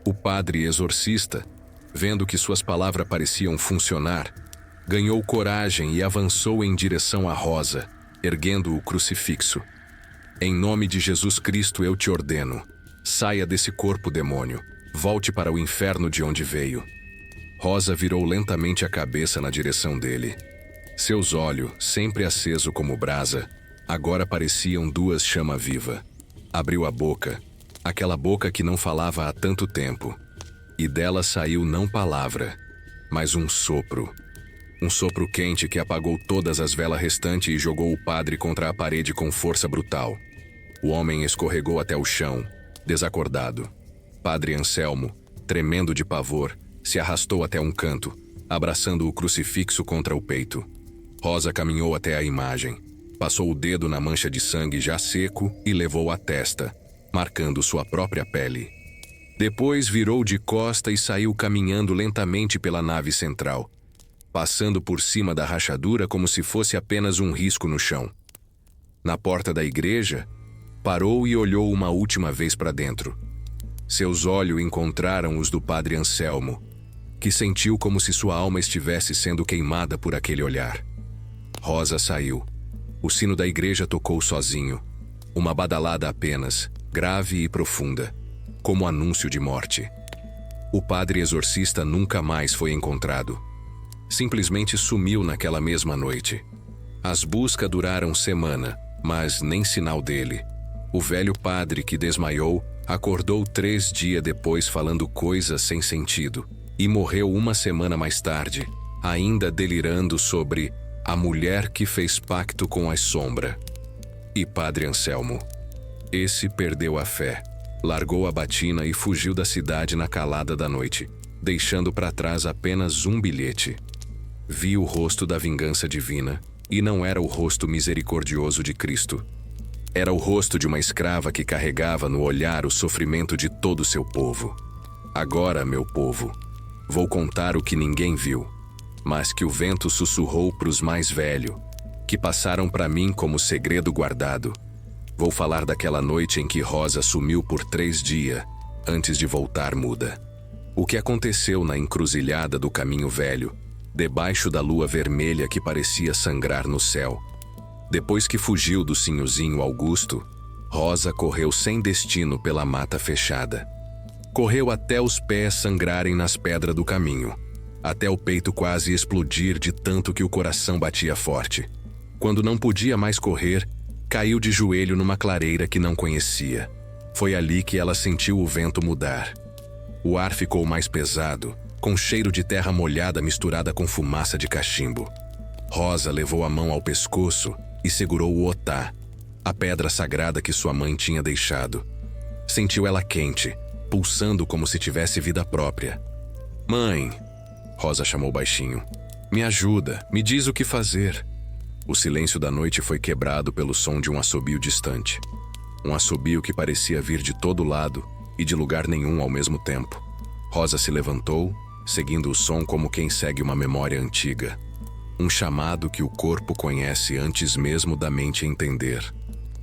O padre exorcista, vendo que suas palavras pareciam funcionar, ganhou coragem e avançou em direção a Rosa, erguendo o crucifixo. Em nome de Jesus Cristo eu te ordeno, saia desse corpo, demônio, volte para o inferno de onde veio. Rosa virou lentamente a cabeça na direção dele. Seus olhos, sempre aceso como brasa, agora pareciam duas chamas vivas. Abriu a boca, aquela boca que não falava há tanto tempo, e dela saiu não palavra, mas um sopro. Um sopro quente que apagou todas as velas restantes e jogou o padre contra a parede com força brutal. O homem escorregou até o chão, desacordado. Padre Anselmo, tremendo de pavor, se arrastou até um canto, abraçando o crucifixo contra o peito. Rosa caminhou até a imagem, passou o dedo na mancha de sangue já seco e levou à testa, marcando sua própria pele. Depois virou de costa e saiu caminhando lentamente pela nave central, passando por cima da rachadura como se fosse apenas um risco no chão. Na porta da igreja, parou e olhou uma última vez para dentro. Seus olhos encontraram os do padre Anselmo, que sentiu como se sua alma estivesse sendo queimada por aquele olhar. Rosa saiu. O sino da igreja tocou sozinho. Uma badalada apenas, grave e profunda, como anúncio de morte. O padre exorcista nunca mais foi encontrado. Simplesmente sumiu naquela mesma noite. As buscas duraram semana, mas nem sinal dele. O velho padre que desmaiou acordou 3 dias depois falando coisas sem sentido e morreu uma semana mais tarde, ainda delirando sobre a mulher que fez pacto com as sombras. E padre Anselmo? Esse perdeu a fé, largou a batina e fugiu da cidade na calada da noite, deixando para trás apenas um bilhete. Vi o rosto da vingança divina, e não era o rosto misericordioso de Cristo. Era o rosto de uma escrava que carregava no olhar o sofrimento de todo o seu povo. Agora, meu povo, vou contar o que ninguém viu, mas que o vento sussurrou pros mais velhos, que passaram para mim como segredo guardado. Vou falar daquela noite em que Rosa sumiu por 3 dias, antes de voltar muda. O que aconteceu na encruzilhada do caminho velho, debaixo da lua vermelha que parecia sangrar no céu. Depois que fugiu do Sinhozinho Augusto, Rosa correu sem destino pela mata fechada. Correu até os pés sangrarem nas pedras do caminho, até o peito quase explodir de tanto que o coração batia forte. Quando não podia mais correr, caiu de joelho numa clareira que não conhecia. Foi ali que ela sentiu o vento mudar. O ar ficou mais pesado, com cheiro de terra molhada misturada com fumaça de cachimbo. Rosa levou a mão ao pescoço e segurou o otá, a pedra sagrada que sua mãe tinha deixado. Sentiu ela quente, pulsando como se tivesse vida própria. "Mãe", Rosa chamou baixinho, "me ajuda, me diz o que fazer." O silêncio da noite foi quebrado pelo som de um assobio distante. Um assobio que parecia vir de todo lado e de lugar nenhum ao mesmo tempo. Rosa se levantou, seguindo o som como quem segue uma memória antiga. Um chamado que o corpo conhece antes mesmo da mente entender.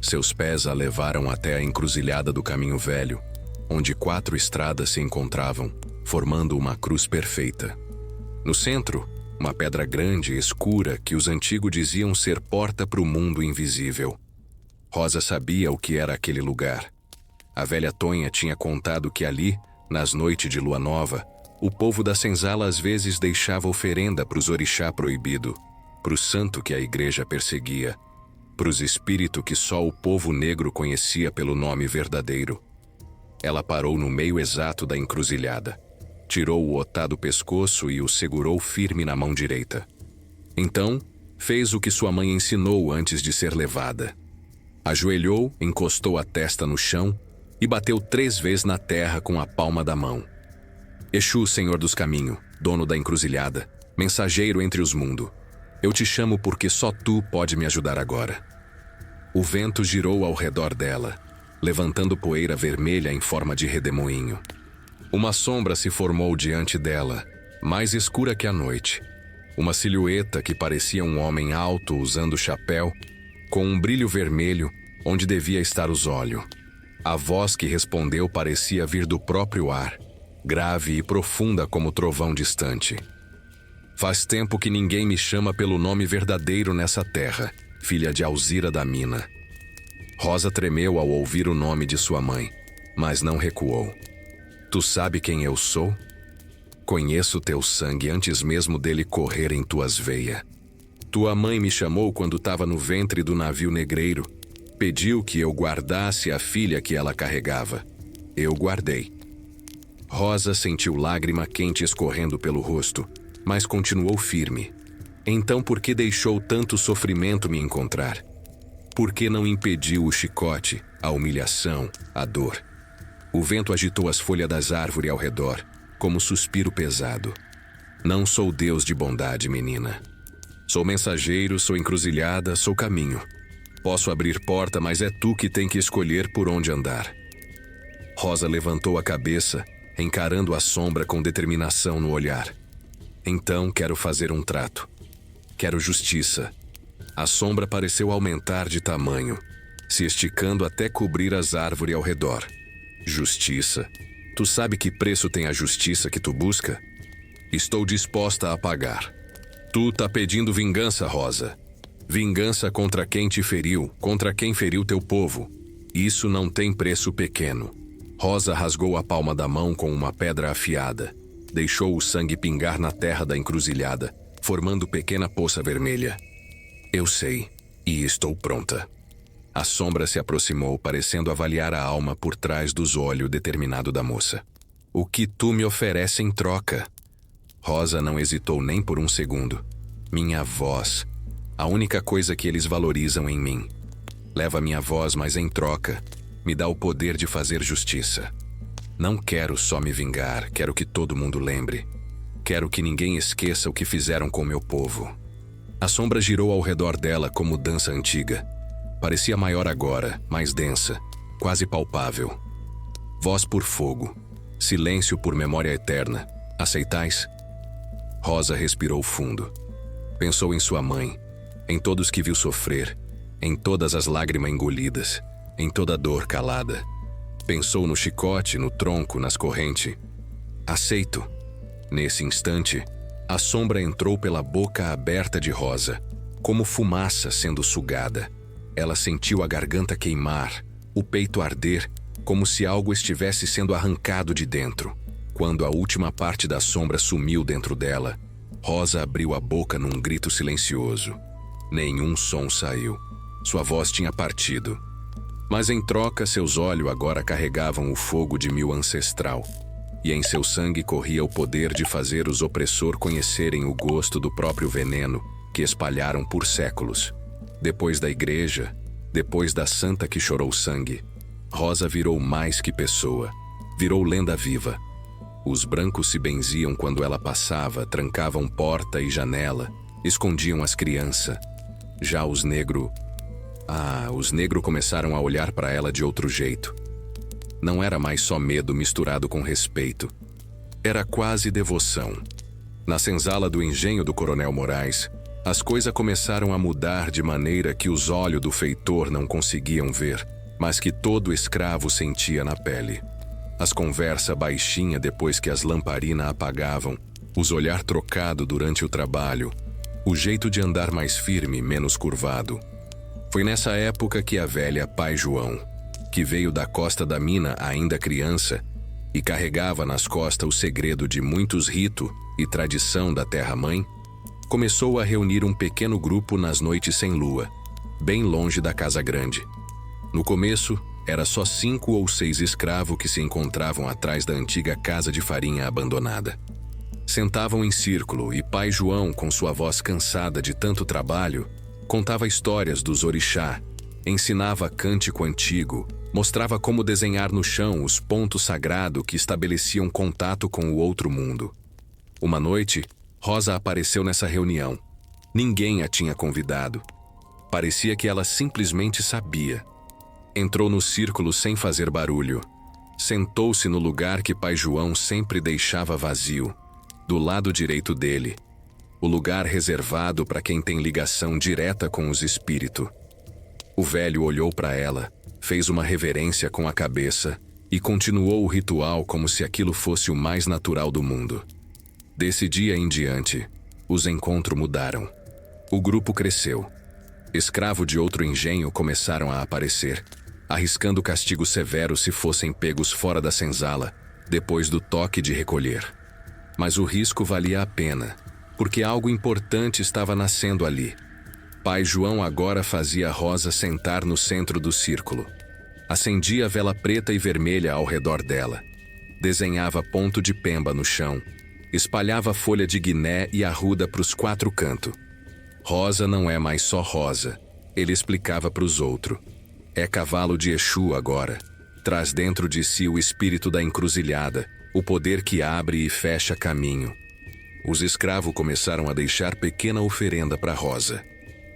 Seus pés a levaram até a encruzilhada do caminho velho, onde 4 estradas se encontravam, formando uma cruz perfeita. No centro, uma pedra grande e escura que os antigos diziam ser porta para o mundo invisível. Rosa sabia o que era aquele lugar. A velha Tonha tinha contado que ali, nas noites de lua nova, o povo da senzala às vezes deixava oferenda para os orixá proibido, para o santo que a igreja perseguia, para os espíritos que só o povo negro conhecia pelo nome verdadeiro. Ela parou no meio exato da encruzilhada. Tirou o otá do pescoço e o segurou firme na mão direita. Então, fez o que sua mãe ensinou antes de ser levada. Ajoelhou, encostou a testa no chão e bateu 3 vezes na terra com a palma da mão. Exu, Senhor dos Caminhos, dono da encruzilhada, mensageiro entre os mundos, eu te chamo porque só tu pode me ajudar agora. O vento girou ao redor dela, levantando poeira vermelha em forma de redemoinho. Uma sombra se formou diante dela, mais escura que a noite. Uma silhueta que parecia um homem alto usando chapéu, com um brilho vermelho onde devia estar os olhos. A voz que respondeu parecia vir do próprio ar, grave e profunda como trovão distante. Faz tempo que ninguém me chama pelo nome verdadeiro nessa terra, filha de Alzira da Mina. Rosa tremeu ao ouvir o nome de sua mãe, mas não recuou. Tu sabe quem eu sou? Conheço teu sangue antes mesmo dele correr em tuas veias. Tua mãe me chamou quando estava no ventre do navio negreiro. Pediu que eu guardasse a filha que ela carregava. Eu guardei. Rosa sentiu lágrima quente escorrendo pelo rosto, mas continuou firme. Então por que deixou tanto sofrimento me encontrar? Por que não impediu o chicote, a humilhação, a dor? O vento agitou as folhas das árvores ao redor, como suspiro pesado. Não sou Deus de bondade, menina. Sou mensageiro, sou encruzilhada, sou caminho. Posso abrir porta, mas é tu que tem que escolher por onde andar. Rosa levantou a cabeça, encarando a sombra com determinação no olhar. Então quero fazer um trato. Quero justiça. A sombra pareceu aumentar de tamanho, se esticando até cobrir as árvores ao redor. Justiça. Tu sabe que preço tem a justiça que tu busca? Estou disposta a pagar. Tu tá pedindo vingança, Rosa. Vingança contra quem te feriu, contra quem feriu teu povo. Isso não tem preço pequeno. Rosa rasgou a palma da mão com uma pedra afiada. Deixou o sangue pingar na terra da encruzilhada, formando pequena poça vermelha. Eu sei, e estou pronta. A sombra se aproximou, parecendo avaliar a alma por trás dos olhos determinado da moça. O que tu me oferece em troca? Rosa não hesitou nem por um segundo. Minha voz. A única coisa que eles valorizam em mim. Leva minha voz, mas em troca, me dá o poder de fazer justiça. Não quero só me vingar, quero que todo mundo lembre. Quero que ninguém esqueça o que fizeram com meu povo. A sombra girou ao redor dela como dança antiga. Parecia maior agora, mais densa, quase palpável. Voz por fogo, silêncio por memória eterna. Aceitais? Rosa respirou fundo. Pensou em sua mãe, em todos que viu sofrer, em todas as lágrimas engolidas, em toda a dor calada. Pensou no chicote, no tronco, nas correntes. Aceito. Nesse instante, a sombra entrou pela boca aberta de Rosa, como fumaça sendo sugada. Ela sentiu a garganta queimar, o peito arder, como se algo estivesse sendo arrancado de dentro. Quando a última parte da sombra sumiu dentro dela, Rosa abriu a boca num grito silencioso. Nenhum som saiu. Sua voz tinha partido. Mas em troca, seus olhos agora carregavam o fogo de mil ancestral. E em seu sangue corria o poder de fazer os opressores conhecerem o gosto do próprio veneno que espalharam por séculos. Depois da igreja, depois da santa que chorou sangue, Rosa virou mais que pessoa, virou lenda viva. Os brancos se benziam quando ela passava, trancavam porta e janela, escondiam as crianças. Já os negros começaram a olhar para ela de outro jeito. Não era mais só medo misturado com respeito. Era quase devoção. Na senzala do engenho do Coronel Moraes, as coisas começaram a mudar de maneira que os olhos do feitor não conseguiam ver, mas que todo escravo sentia na pele. As conversas baixinha depois que as lamparinas apagavam, os olhar trocado durante o trabalho, o jeito de andar mais firme, menos curvado. Foi nessa época que a velha Pai João, que veio da costa da mina ainda criança e carregava nas costas o segredo de muitos ritos e tradição da terra-mãe, começou a reunir um pequeno grupo nas noites sem lua, bem longe da casa grande. No começo, era só 5 ou 6 escravos que se encontravam atrás da antiga casa de farinha abandonada. Sentavam em círculo e Pai João, com sua voz cansada de tanto trabalho, contava histórias dos orixá, ensinava cântico antigo, mostrava como desenhar no chão os pontos sagrados que estabeleciam contato com o outro mundo. Uma noite, Rosa apareceu nessa reunião. Ninguém a tinha convidado. Parecia que ela simplesmente sabia. Entrou no círculo sem fazer barulho. Sentou-se no lugar que Pai João sempre deixava vazio, do lado direito dele, o lugar reservado para quem tem ligação direta com os espíritos. O velho olhou para ela, fez uma reverência com a cabeça e continuou o ritual como se aquilo fosse o mais natural do mundo. Desse dia em diante, os encontros mudaram. O grupo cresceu. Escravos de outro engenho começaram a aparecer, arriscando castigo severo se fossem pegos fora da senzala, depois do toque de recolher. Mas o risco valia a pena, porque algo importante estava nascendo ali. Pai João agora fazia Rosa sentar no centro do círculo. Acendia a vela preta e vermelha ao redor dela. Desenhava ponto de pemba no chão. Espalhava folha de guiné e arruda para os 4 cantos. Rosa não é mais só Rosa, ele explicava para os outros. É cavalo de Exu agora. Traz dentro de si o espírito da encruzilhada, o poder que abre e fecha caminho. Os escravos começaram a deixar pequena oferenda para Rosa.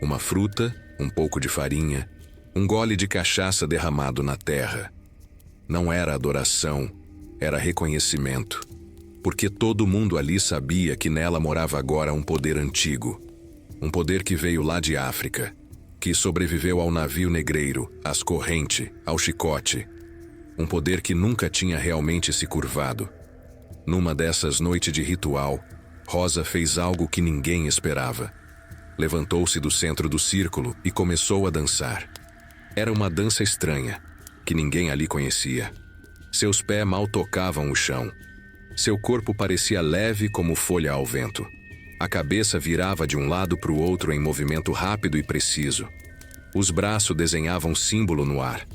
Uma fruta, um pouco de farinha, um gole de cachaça derramado na terra. Não era adoração, era reconhecimento. Porque todo mundo ali sabia que nela morava agora um poder antigo. Um poder que veio lá de África, que sobreviveu ao navio negreiro, às correntes, ao chicote. Um poder que nunca tinha realmente se curvado. Numa dessas noites de ritual, Rosa fez algo que ninguém esperava. Levantou-se do centro do círculo e começou a dançar. Era uma dança estranha, que ninguém ali conhecia. Seus pés mal tocavam o chão. Seu corpo parecia leve como folha ao vento. A cabeça virava de um lado para o outro em movimento rápido e preciso. Os braços desenhavam símbolo no ar.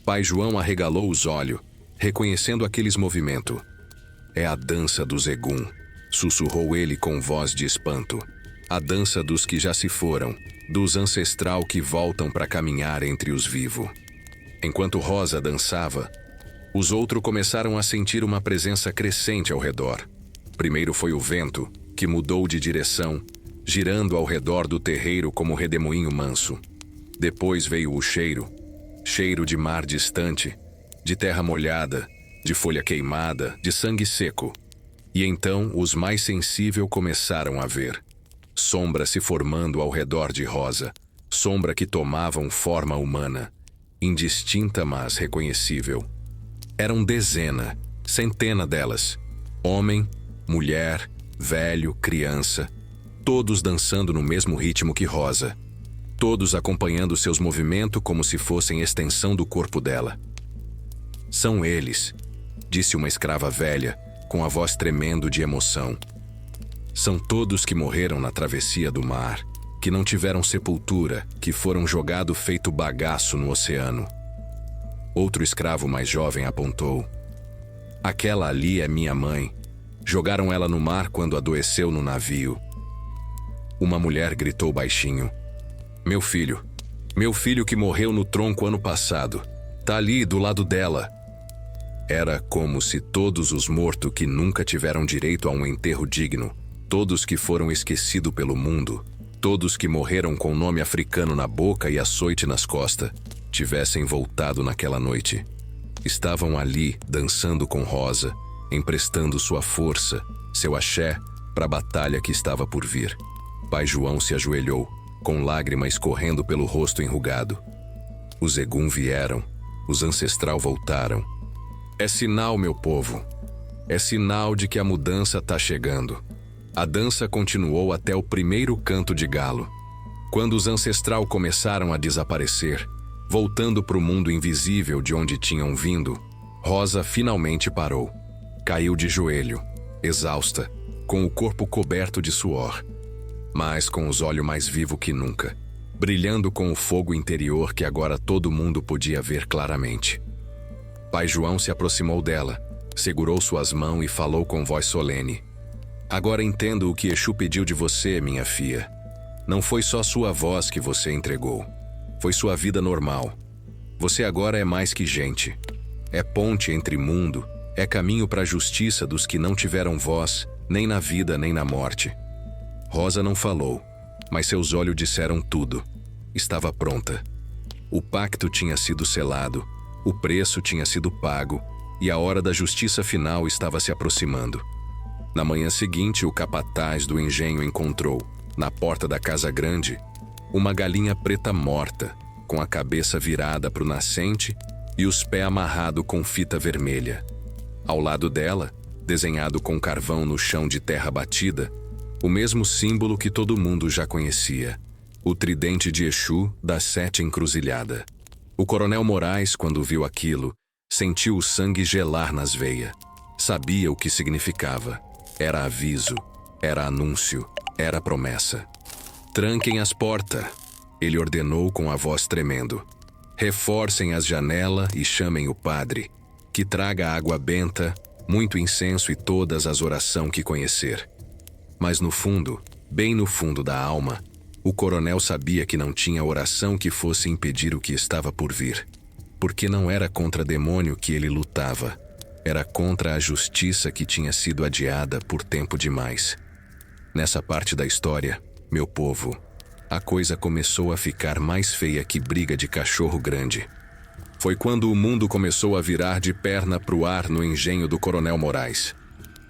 Pai João arregalou os olhos, reconhecendo aqueles movimentos. É a dança dos Egum, sussurrou ele com voz de espanto. A dança dos que já se foram, dos ancestral que voltam para caminhar entre os vivos. Enquanto Rosa dançava, os outros começaram a sentir uma presença crescente ao redor. Primeiro foi o vento, que mudou de direção, girando ao redor do terreiro como redemoinho manso. Depois veio o cheiro de mar distante, de terra molhada, de folha queimada, de sangue seco. E então os mais sensíveis começaram a ver. Sombra se formando ao redor de Rosa, sombra que tomavam forma humana, indistinta mas reconhecível. Eram dezena, centena delas, homem, mulher, velho, criança, todos dançando no mesmo ritmo que Rosa, todos acompanhando seus movimentos como se fossem extensão do corpo dela. São eles, disse uma escrava velha, com a voz tremendo de emoção. São todos que morreram na travessia do mar, que não tiveram sepultura, que foram jogados feito bagaço no oceano. Outro escravo mais jovem apontou. Aquela ali é minha mãe. Jogaram ela no mar quando adoeceu no navio. Uma mulher gritou baixinho. Meu filho que morreu no tronco ano passado, tá ali do lado dela. Era como se todos os mortos que nunca tiveram direito a um enterro digno, todos que foram esquecidos pelo mundo, todos que morreram com o nome africano na boca e açoite nas costas, tivessem voltado naquela noite. Estavam ali, dançando com Rosa, emprestando sua força, seu axé, para a batalha que estava por vir. Pai João se ajoelhou, com lágrimas correndo pelo rosto enrugado. Os Egum vieram, os ancestral voltaram. É sinal, meu povo. É sinal de que a mudança está chegando. A dança continuou até o primeiro canto de galo. Quando os ancestral começaram a desaparecer, voltando para o mundo invisível de onde tinham vindo, Rosa finalmente parou. Caiu de joelho, exausta, com o corpo coberto de suor, mas com os olhos mais vivos que nunca, brilhando com o fogo interior que agora todo mundo podia ver claramente. Pai João se aproximou dela, segurou suas mãos e falou com voz solene: "Agora entendo o que Exu pediu de você, minha filha. Não foi só sua voz que você entregou. Foi sua vida normal. Você agora é mais que gente. É ponte entre mundo, é caminho para a justiça dos que não tiveram voz, nem na vida nem na morte." Rosa não falou, mas seus olhos disseram tudo. Estava pronta. O pacto tinha sido selado, o preço tinha sido pago, e a hora da justiça final estava se aproximando. Na manhã seguinte, o capataz do engenho encontrou, na porta da casa grande, uma galinha preta morta, com a cabeça virada para o nascente e os pés amarrados com fita vermelha. Ao lado dela, desenhado com carvão no chão de terra batida, o mesmo símbolo que todo mundo já conhecia, o tridente de Exu das 7 encruzilhadas. O coronel Moraes, quando viu aquilo, sentiu o sangue gelar nas veias. Sabia o que significava. Era aviso, era anúncio, era promessa. "Tranquem as portas", ele ordenou com a voz tremendo. "Reforcem as janelas e chamem o padre, que traga água benta, muito incenso e todas as orações que conhecer." Mas no fundo, bem no fundo da alma, o coronel sabia que não tinha oração que fosse impedir o que estava por vir. Porque não era contra demônio que ele lutava, era contra a justiça que tinha sido adiada por tempo demais. Nessa parte da história, meu povo, a coisa começou a ficar mais feia que briga de cachorro grande. Foi quando o mundo começou a virar de perna pro ar no engenho do coronel Moraes.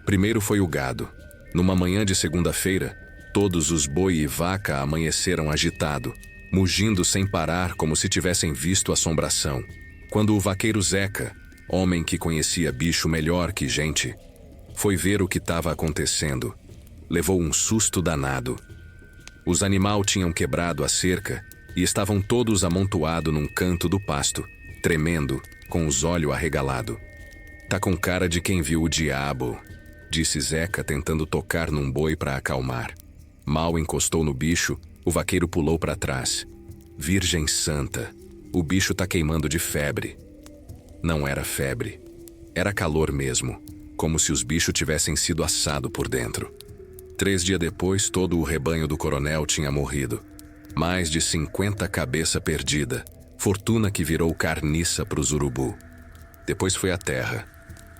Primeiro foi o gado. Numa manhã de segunda-feira, todos os boi e vaca amanheceram agitado, mugindo sem parar como se tivessem visto assombração. Quando o vaqueiro Zeca, homem que conhecia bicho melhor que gente, foi ver o que estava acontecendo, levou um susto danado. Os animais tinham quebrado a cerca e estavam todos amontoados num canto do pasto, tremendo, com os olhos arregalados. "Tá com cara de quem viu o diabo", disse Zeca tentando tocar num boi para acalmar. Mal encostou no bicho, o vaqueiro pulou para trás. "Virgem Santa, o bicho tá queimando de febre." Não era febre. Era calor mesmo, como se os bichos tivessem sido assados por dentro. 3 dias depois, todo o rebanho do coronel tinha morrido. Mais de 50 cabeça perdida, fortuna que virou carniça pros urubu. Depois foi a terra.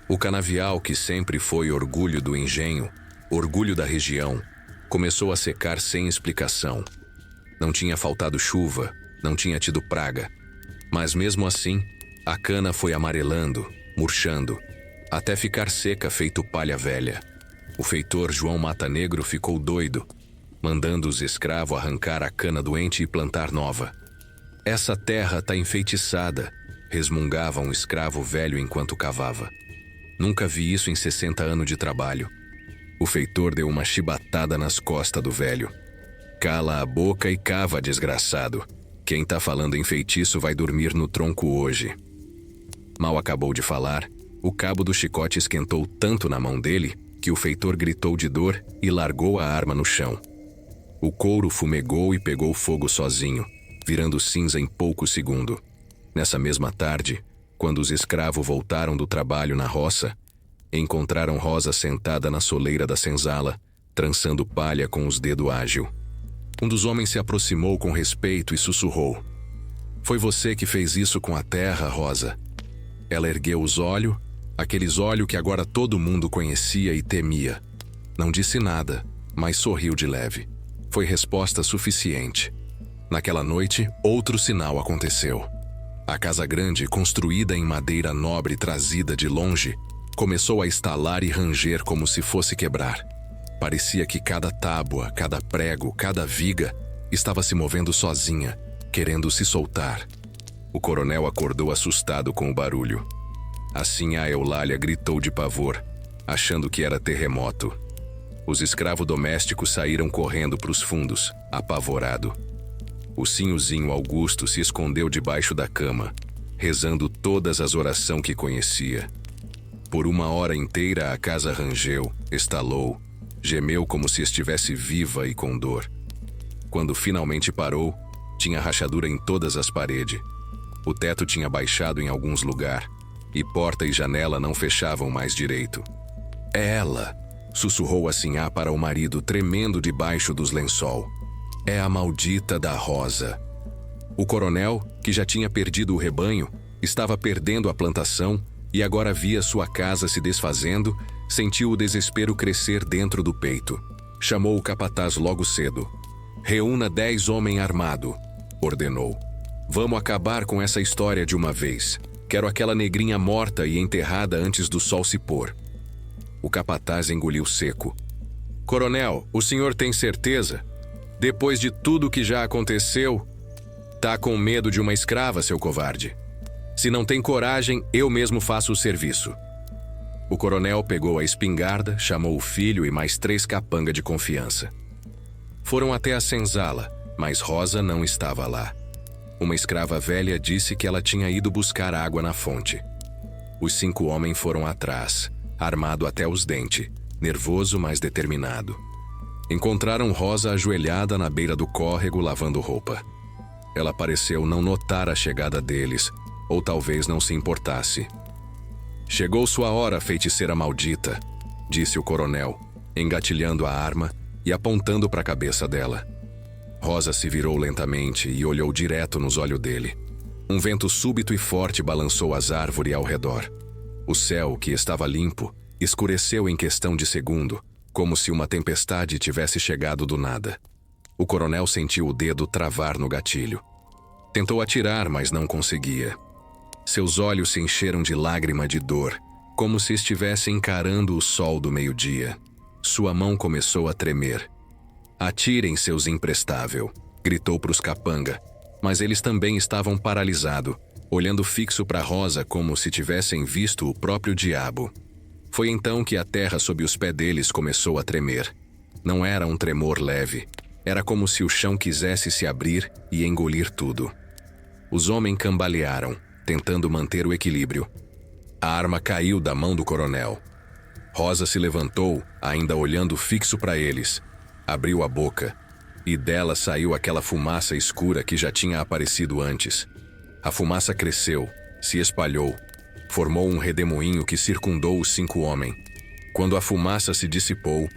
O canavial, que sempre foi orgulho do engenho, orgulho da região, começou a secar sem explicação. Não tinha faltado chuva, não tinha tido praga. Mas mesmo assim, a cana foi amarelando, murchando, até ficar seca feito palha velha. O feitor João Mata Negro ficou doido, mandando os escravos arrancar a cana doente e plantar nova. "Essa terra tá enfeitiçada", resmungava um escravo velho enquanto cavava. "Nunca vi isso em 60 anos de trabalho." O feitor deu uma chibatada nas costas do velho. "Cala a boca e cava, desgraçado. Quem tá falando em feitiço vai dormir no tronco hoje." Mal acabou de falar, o cabo do chicote esquentou tanto na mão dele que o feitor gritou de dor e largou a arma no chão. O couro fumegou e pegou fogo sozinho, virando cinza em poucos segundos. Nessa mesma tarde, quando os escravos voltaram do trabalho na roça, encontraram Rosa sentada na soleira da senzala, trançando palha com os dedos ágil. Um dos homens se aproximou com respeito e sussurrou: "Foi você que fez isso com a terra, Rosa?" Ela ergueu os olhos, aqueles olhos que agora todo mundo conhecia e temia. Não disse nada, mas sorriu de leve. foi resposta suficiente. Naquela noite, outro sinal aconteceu. A casa grande, construída em madeira nobre trazida de longe, começou a estalar e ranger como se fosse quebrar. Parecia que cada tábua, cada prego, cada viga estava se movendo sozinha, querendo se soltar. O coronel acordou assustado com o barulho. Assim a Eulália gritou de pavor, achando que era terremoto. Os escravos domésticos saíram correndo para os fundos, apavorado. O sinhozinho Augusto se escondeu debaixo da cama, rezando todas as orações que conhecia. Por 1 hora inteira a casa rangeu, estalou, gemeu como se estivesse viva e com dor. Quando finalmente parou, tinha rachadura em todas as paredes. O teto tinha baixado em alguns lugares, e porta e janela não fechavam mais direito. "É ela!" sussurrou a sinhá para o marido, tremendo debaixo dos lençol. "É a maldita da Rosa." O coronel, que já tinha perdido o rebanho, estava perdendo a plantação e agora via sua casa se desfazendo, sentiu o desespero crescer dentro do peito. Chamou o capataz logo cedo. "Reúna 10 homens armados", ordenou. "Vamos acabar com essa história de uma vez. Quero aquela negrinha morta e enterrada antes do sol se pôr." O capataz engoliu seco. "Coronel, o senhor tem certeza? Depois de tudo que já aconteceu, tá com medo de uma escrava, seu covarde? Se não tem coragem, eu mesmo faço o serviço." O coronel pegou a espingarda, chamou o filho e mais 3 capangas de confiança. Foram até a senzala, mas Rosa não estava lá. Uma escrava velha disse que ela tinha ido buscar água na fonte. Os 5 homens foram atrás, armado até os dentes, nervoso mas determinado. Encontraram Rosa ajoelhada na beira do córrego lavando roupa. Ela pareceu não notar a chegada deles, ou talvez não se importasse. "Chegou sua hora, feiticeira maldita", disse o coronel, engatilhando a arma e apontando para a cabeça dela. Rosa se virou lentamente e olhou direto nos olhos dele. Um vento súbito e forte balançou as árvores ao redor. O céu, que estava limpo, escureceu em questão de segundo, como se uma tempestade tivesse chegado do nada. O coronel sentiu o dedo travar no gatilho. Tentou atirar, mas não conseguia. Seus olhos se encheram de lágrima de dor, como se estivesse encarando o sol do meio-dia. Sua mão começou a tremer. "Atirem, seus imprestável", gritou para os capanga, mas eles também estavam paralisados, olhando fixo para Rosa como se tivessem visto o próprio diabo. Foi então que a terra sob os pés deles começou a tremer. Não era um tremor leve, era como se o chão quisesse se abrir e engolir tudo. Os homens cambalearam, tentando manter o equilíbrio. A arma caiu da mão do coronel. Rosa se levantou, ainda olhando fixo para eles. Abriu a boca, e dela saiu aquela fumaça escura que já tinha aparecido antes. A fumaça cresceu, se espalhou, formou um redemoinho que circundou os 5 homens. Quando a fumaça se dissipou,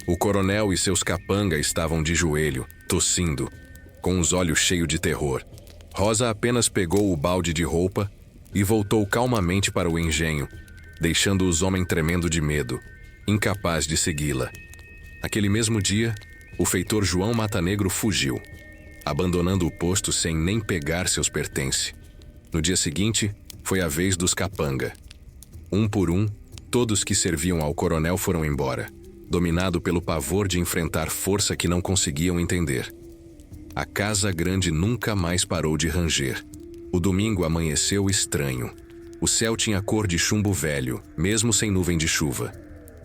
o coronel e seus capanga estavam de joelho, tossindo, com os olhos cheios de terror. Rosa apenas pegou o balde de roupa e voltou calmamente para o engenho, deixando os homens tremendo de medo, incapaz de segui-la. Aquele mesmo dia, o feitor João Matanegro fugiu, abandonando o posto sem nem pegar seus pertences. No dia seguinte, foi a vez dos capanga. Um por um, todos que serviam ao coronel foram embora, dominado pelo pavor de enfrentar força que não conseguiam entender. A casa grande nunca mais parou de ranger. O domingo amanheceu estranho. O céu tinha cor de chumbo velho, mesmo sem nuvem de chuva.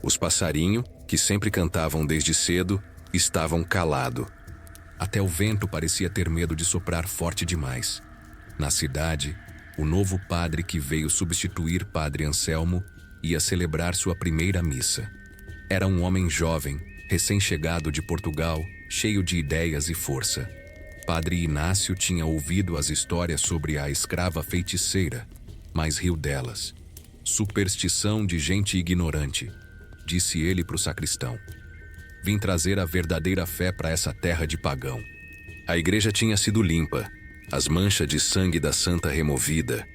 Os passarinhos, que sempre cantavam desde cedo, estavam calados. Até o vento parecia ter medo de soprar forte demais. Na cidade, o novo padre que veio substituir Padre Anselmo ia celebrar sua primeira missa. Era um homem jovem, recém-chegado de Portugal, cheio de ideias e força. Padre Inácio tinha ouvido as histórias sobre a escrava feiticeira, mas riu delas. "Superstição de gente ignorante", disse ele para o sacristão. "Vim trazer a verdadeira fé para essa terra de pagão." A igreja tinha sido limpa, as manchas de sangue da santa removida,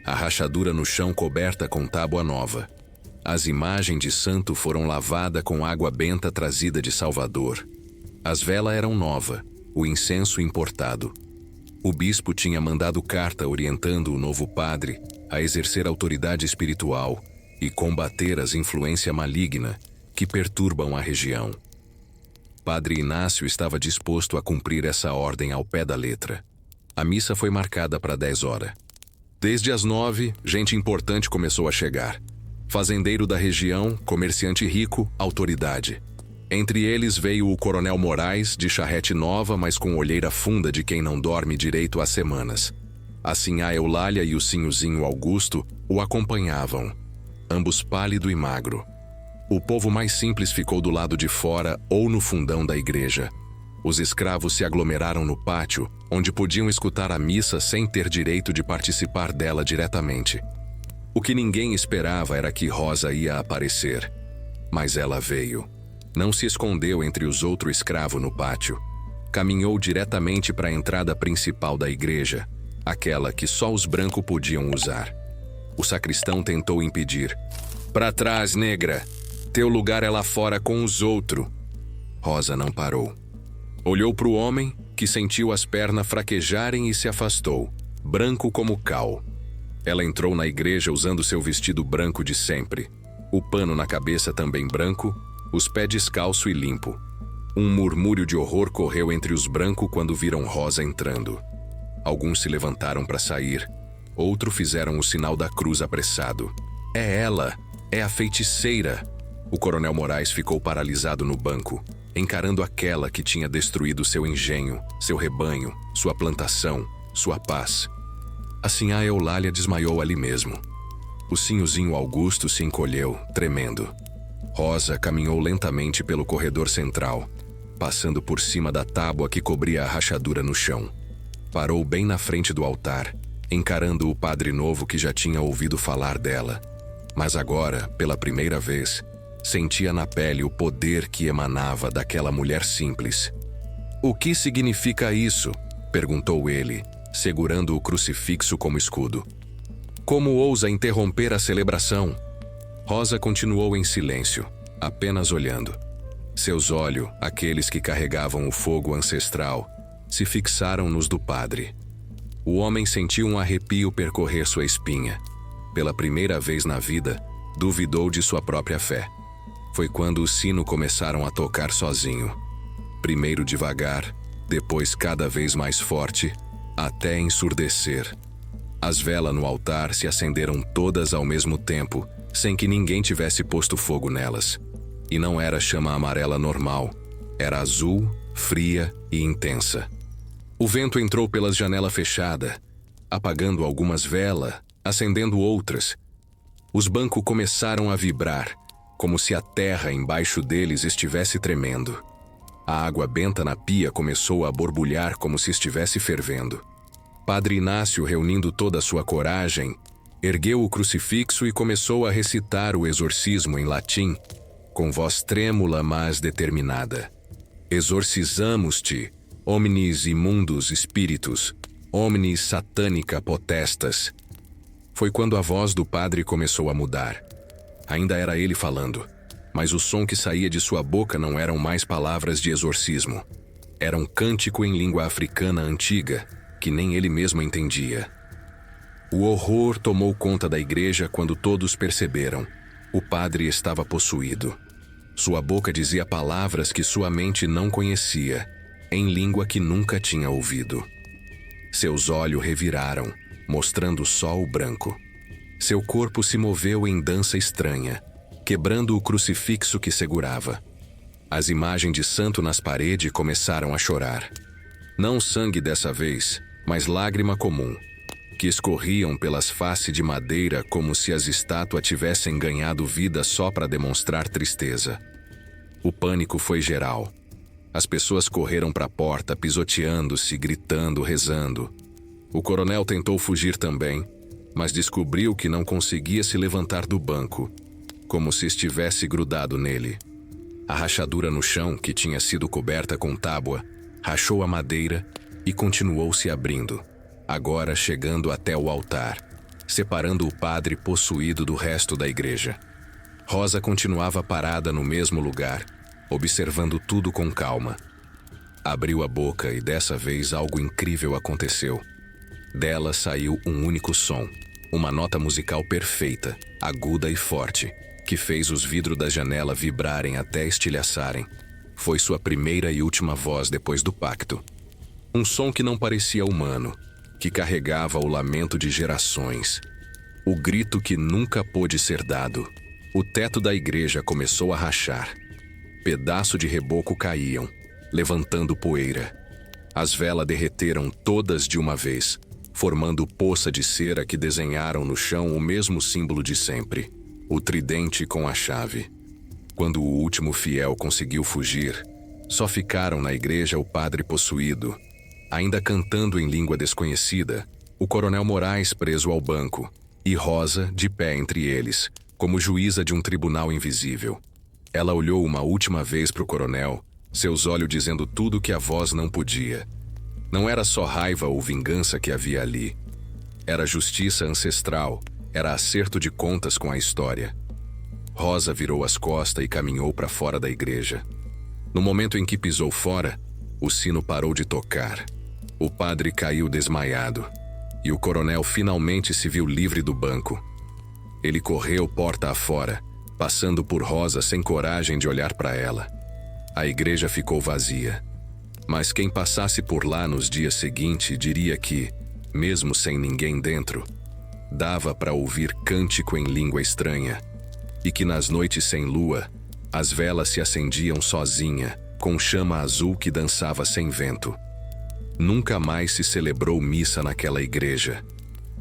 a rachadura no chão coberta com tábua nova. As imagens de santo foram lavadas com água benta trazida de Salvador. As velas eram novas, o incenso importado. O bispo tinha mandado carta orientando o novo padre a exercer autoridade espiritual e combater as influências malignas que perturbam a região. Padre Inácio estava disposto a cumprir essa ordem ao pé da letra. A missa foi marcada para 10 horas. Desde as 9, gente importante começou a chegar. Fazendeiro da região, comerciante rico, autoridade. Entre eles veio o Coronel Moraes, de charrete nova, mas com olheira funda de quem não dorme direito há semanas. A sinhá Eulália e o sinhozinho Augusto o acompanhavam, ambos pálido e magro. O povo mais simples ficou do lado de fora ou no fundão da igreja. Os escravos se aglomeraram no pátio, onde podiam escutar a missa sem ter direito de participar dela diretamente. O que ninguém esperava era que Rosa ia aparecer. Mas ela veio. Não se escondeu entre os outros escravos no pátio. Caminhou diretamente para a entrada principal da igreja, aquela que só os brancos podiam usar. O sacristão tentou impedir. "Para trás, negra! Teu lugar é lá fora com os outros." Rosa não parou. Olhou para o homem, que sentiu as pernas fraquejarem e se afastou, branco como cal. Ela entrou na igreja usando seu vestido branco de sempre. O pano na cabeça também branco, os pés descalço e limpo. Um murmúrio de horror correu entre os brancos quando viram Rosa entrando. Alguns se levantaram para sair, outros fizeram o sinal da cruz apressado. "É ela! É a feiticeira!" O Coronel Moraes ficou paralisado no banco, encarando aquela que tinha destruído seu engenho, seu rebanho, sua plantação, sua paz. A sinhá Eulália desmaiou ali mesmo. O sinhozinho Augusto se encolheu, tremendo. Rosa caminhou lentamente pelo corredor central, passando por cima da tábua que cobria a rachadura no chão. Parou bem na frente do altar, encarando o padre novo que já tinha ouvido falar dela. Mas agora, pela primeira vez, sentia na pele o poder que emanava daquela mulher simples. "O que significa isso?" perguntou ele, segurando o crucifixo como escudo. "Como ousa interromper a celebração?" Rosa continuou em silêncio, apenas olhando. Seus olhos, aqueles que carregavam o fogo ancestral, se fixaram nos do padre. O homem sentiu um arrepio percorrer sua espinha. Pela primeira vez na vida, duvidou de sua própria fé. Foi quando os sinos começaram a tocar sozinho. Primeiro devagar, depois cada vez mais forte, até ensurdecer. As velas no altar se acenderam todas ao mesmo tempo, sem que ninguém tivesse posto fogo nelas. E não era chama amarela normal, era azul, fria e intensa. O vento entrou pelas janelas fechadas, apagando algumas velas, acendendo outras. Os bancos começaram a vibrar, como se a terra embaixo deles estivesse tremendo. A água benta na pia começou a borbulhar como se estivesse fervendo. Padre Inácio, reunindo toda a sua coragem, ergueu o crucifixo e começou a recitar o exorcismo em latim, com voz trêmula mas determinada. "Exorcizamos-te, omnis imundos spiritus, omnis satanica potestas." Foi quando a voz do padre começou a mudar. Ainda era ele falando, mas o som que saía de sua boca não eram mais palavras de exorcismo. Era um cântico em língua africana antiga, que nem ele mesmo entendia. O horror tomou conta da igreja quando todos perceberam. O padre estava possuído. Sua boca dizia palavras que sua mente não conhecia, em língua que nunca tinha ouvido. Seus olhos reviraram, mostrando só o branco. Seu corpo se moveu em dança estranha, quebrando o crucifixo que segurava. As imagens de santo nas paredes começaram a chorar. Não sangue dessa vez, mas lágrima comum, que escorriam pelas faces de madeira como se as estátuas tivessem ganhado vida só para demonstrar tristeza. O pânico foi geral. As pessoas correram para a porta, pisoteando-se, gritando, rezando. O coronel tentou fugir também, mas descobriu que não conseguia se levantar do banco, como se estivesse grudado nele. A rachadura no chão, que tinha sido coberta com tábua, rachou a madeira e continuou se abrindo, agora chegando até o altar, separando o padre possuído do resto da igreja. Rosa continuava parada no mesmo lugar, observando tudo com calma. Abriu a boca e dessa vez algo incrível aconteceu. Dela saiu um único som, uma nota musical perfeita, aguda e forte, que fez os vidros da janela vibrarem até estilhaçarem. Foi sua primeira e última voz depois do pacto. Um som que não parecia humano, que carregava o lamento de gerações. O grito que nunca pôde ser dado. O teto da igreja começou a rachar. Pedaços de reboco caíam, levantando poeira. As velas derreteram todas de uma vez, formando poça de cera que desenharam no chão o mesmo símbolo de sempre, o tridente com a chave. Quando o último fiel conseguiu fugir, só ficaram na igreja o padre possuído, ainda cantando em língua desconhecida, o coronel Moraes preso ao banco, e Rosa de pé entre eles, como juíza de um tribunal invisível. Ela olhou uma última vez para o coronel, seus olhos dizendo tudo que a voz não podia. Não era só raiva ou vingança que havia ali. Era justiça ancestral, era acerto de contas com a história. Rosa virou as costas e caminhou para fora da igreja. No momento em que pisou fora, o sino parou de tocar. O padre caiu desmaiado, e o coronel finalmente se viu livre do banco. Ele correu porta afora, passando por Rosa sem coragem de olhar para ela. A igreja ficou vazia. Mas quem passasse por lá nos dias seguintes diria que, mesmo sem ninguém dentro, dava para ouvir cântico em língua estranha, e que nas noites sem lua, as velas se acendiam sozinha, com chama azul que dançava sem vento. Nunca mais se celebrou missa naquela igreja.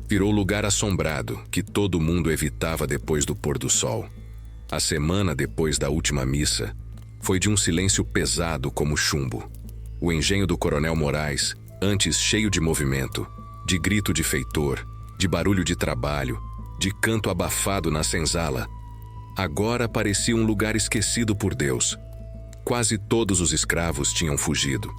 Virou lugar assombrado, que todo mundo evitava depois do pôr do sol. A semana depois da última missa foi de um silêncio pesado como chumbo. O engenho do coronel Moraes, antes cheio de movimento, de grito de feitor, de barulho de trabalho, de canto abafado na senzala, agora parecia um lugar esquecido por Deus. Quase todos os escravos tinham fugido.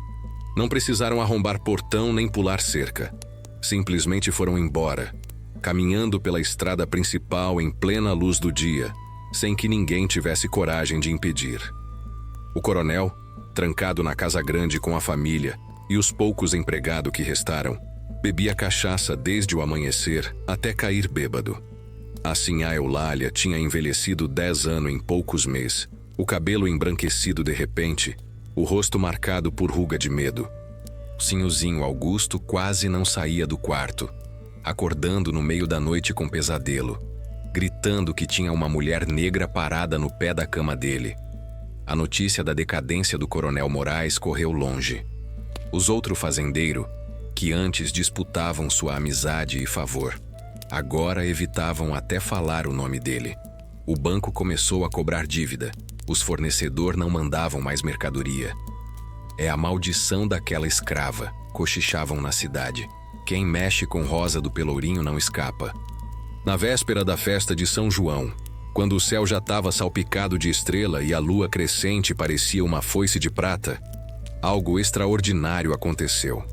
Não precisaram arrombar portão nem pular cerca. Simplesmente foram embora, caminhando pela estrada principal em plena luz do dia, sem que ninguém tivesse coragem de impedir. O coronel, trancado na casa grande com a família e os poucos empregados que restaram, bebia cachaça desde o amanhecer até cair bêbado. A sinhá Eulália tinha envelhecido 10 anos em poucos meses, o cabelo embranquecido de repente, o rosto marcado por ruga de medo. O senhorzinho Augusto quase não saía do quarto, acordando no meio da noite com pesadelo, gritando que tinha uma mulher negra parada no pé da cama dele. A notícia da decadência do coronel Moraes correu longe. Os outros fazendeiros, que antes disputavam sua amizade e favor, agora evitavam até falar o nome dele. O banco começou a cobrar dívida. Os fornecedores não mandavam mais mercadoria. É a maldição daquela escrava, cochichavam na cidade. Quem mexe com Rosa do Pelourinho não escapa. Na véspera da festa de São João, quando o céu já estava salpicado de estrela e a lua crescente parecia uma foice de prata, algo extraordinário aconteceu.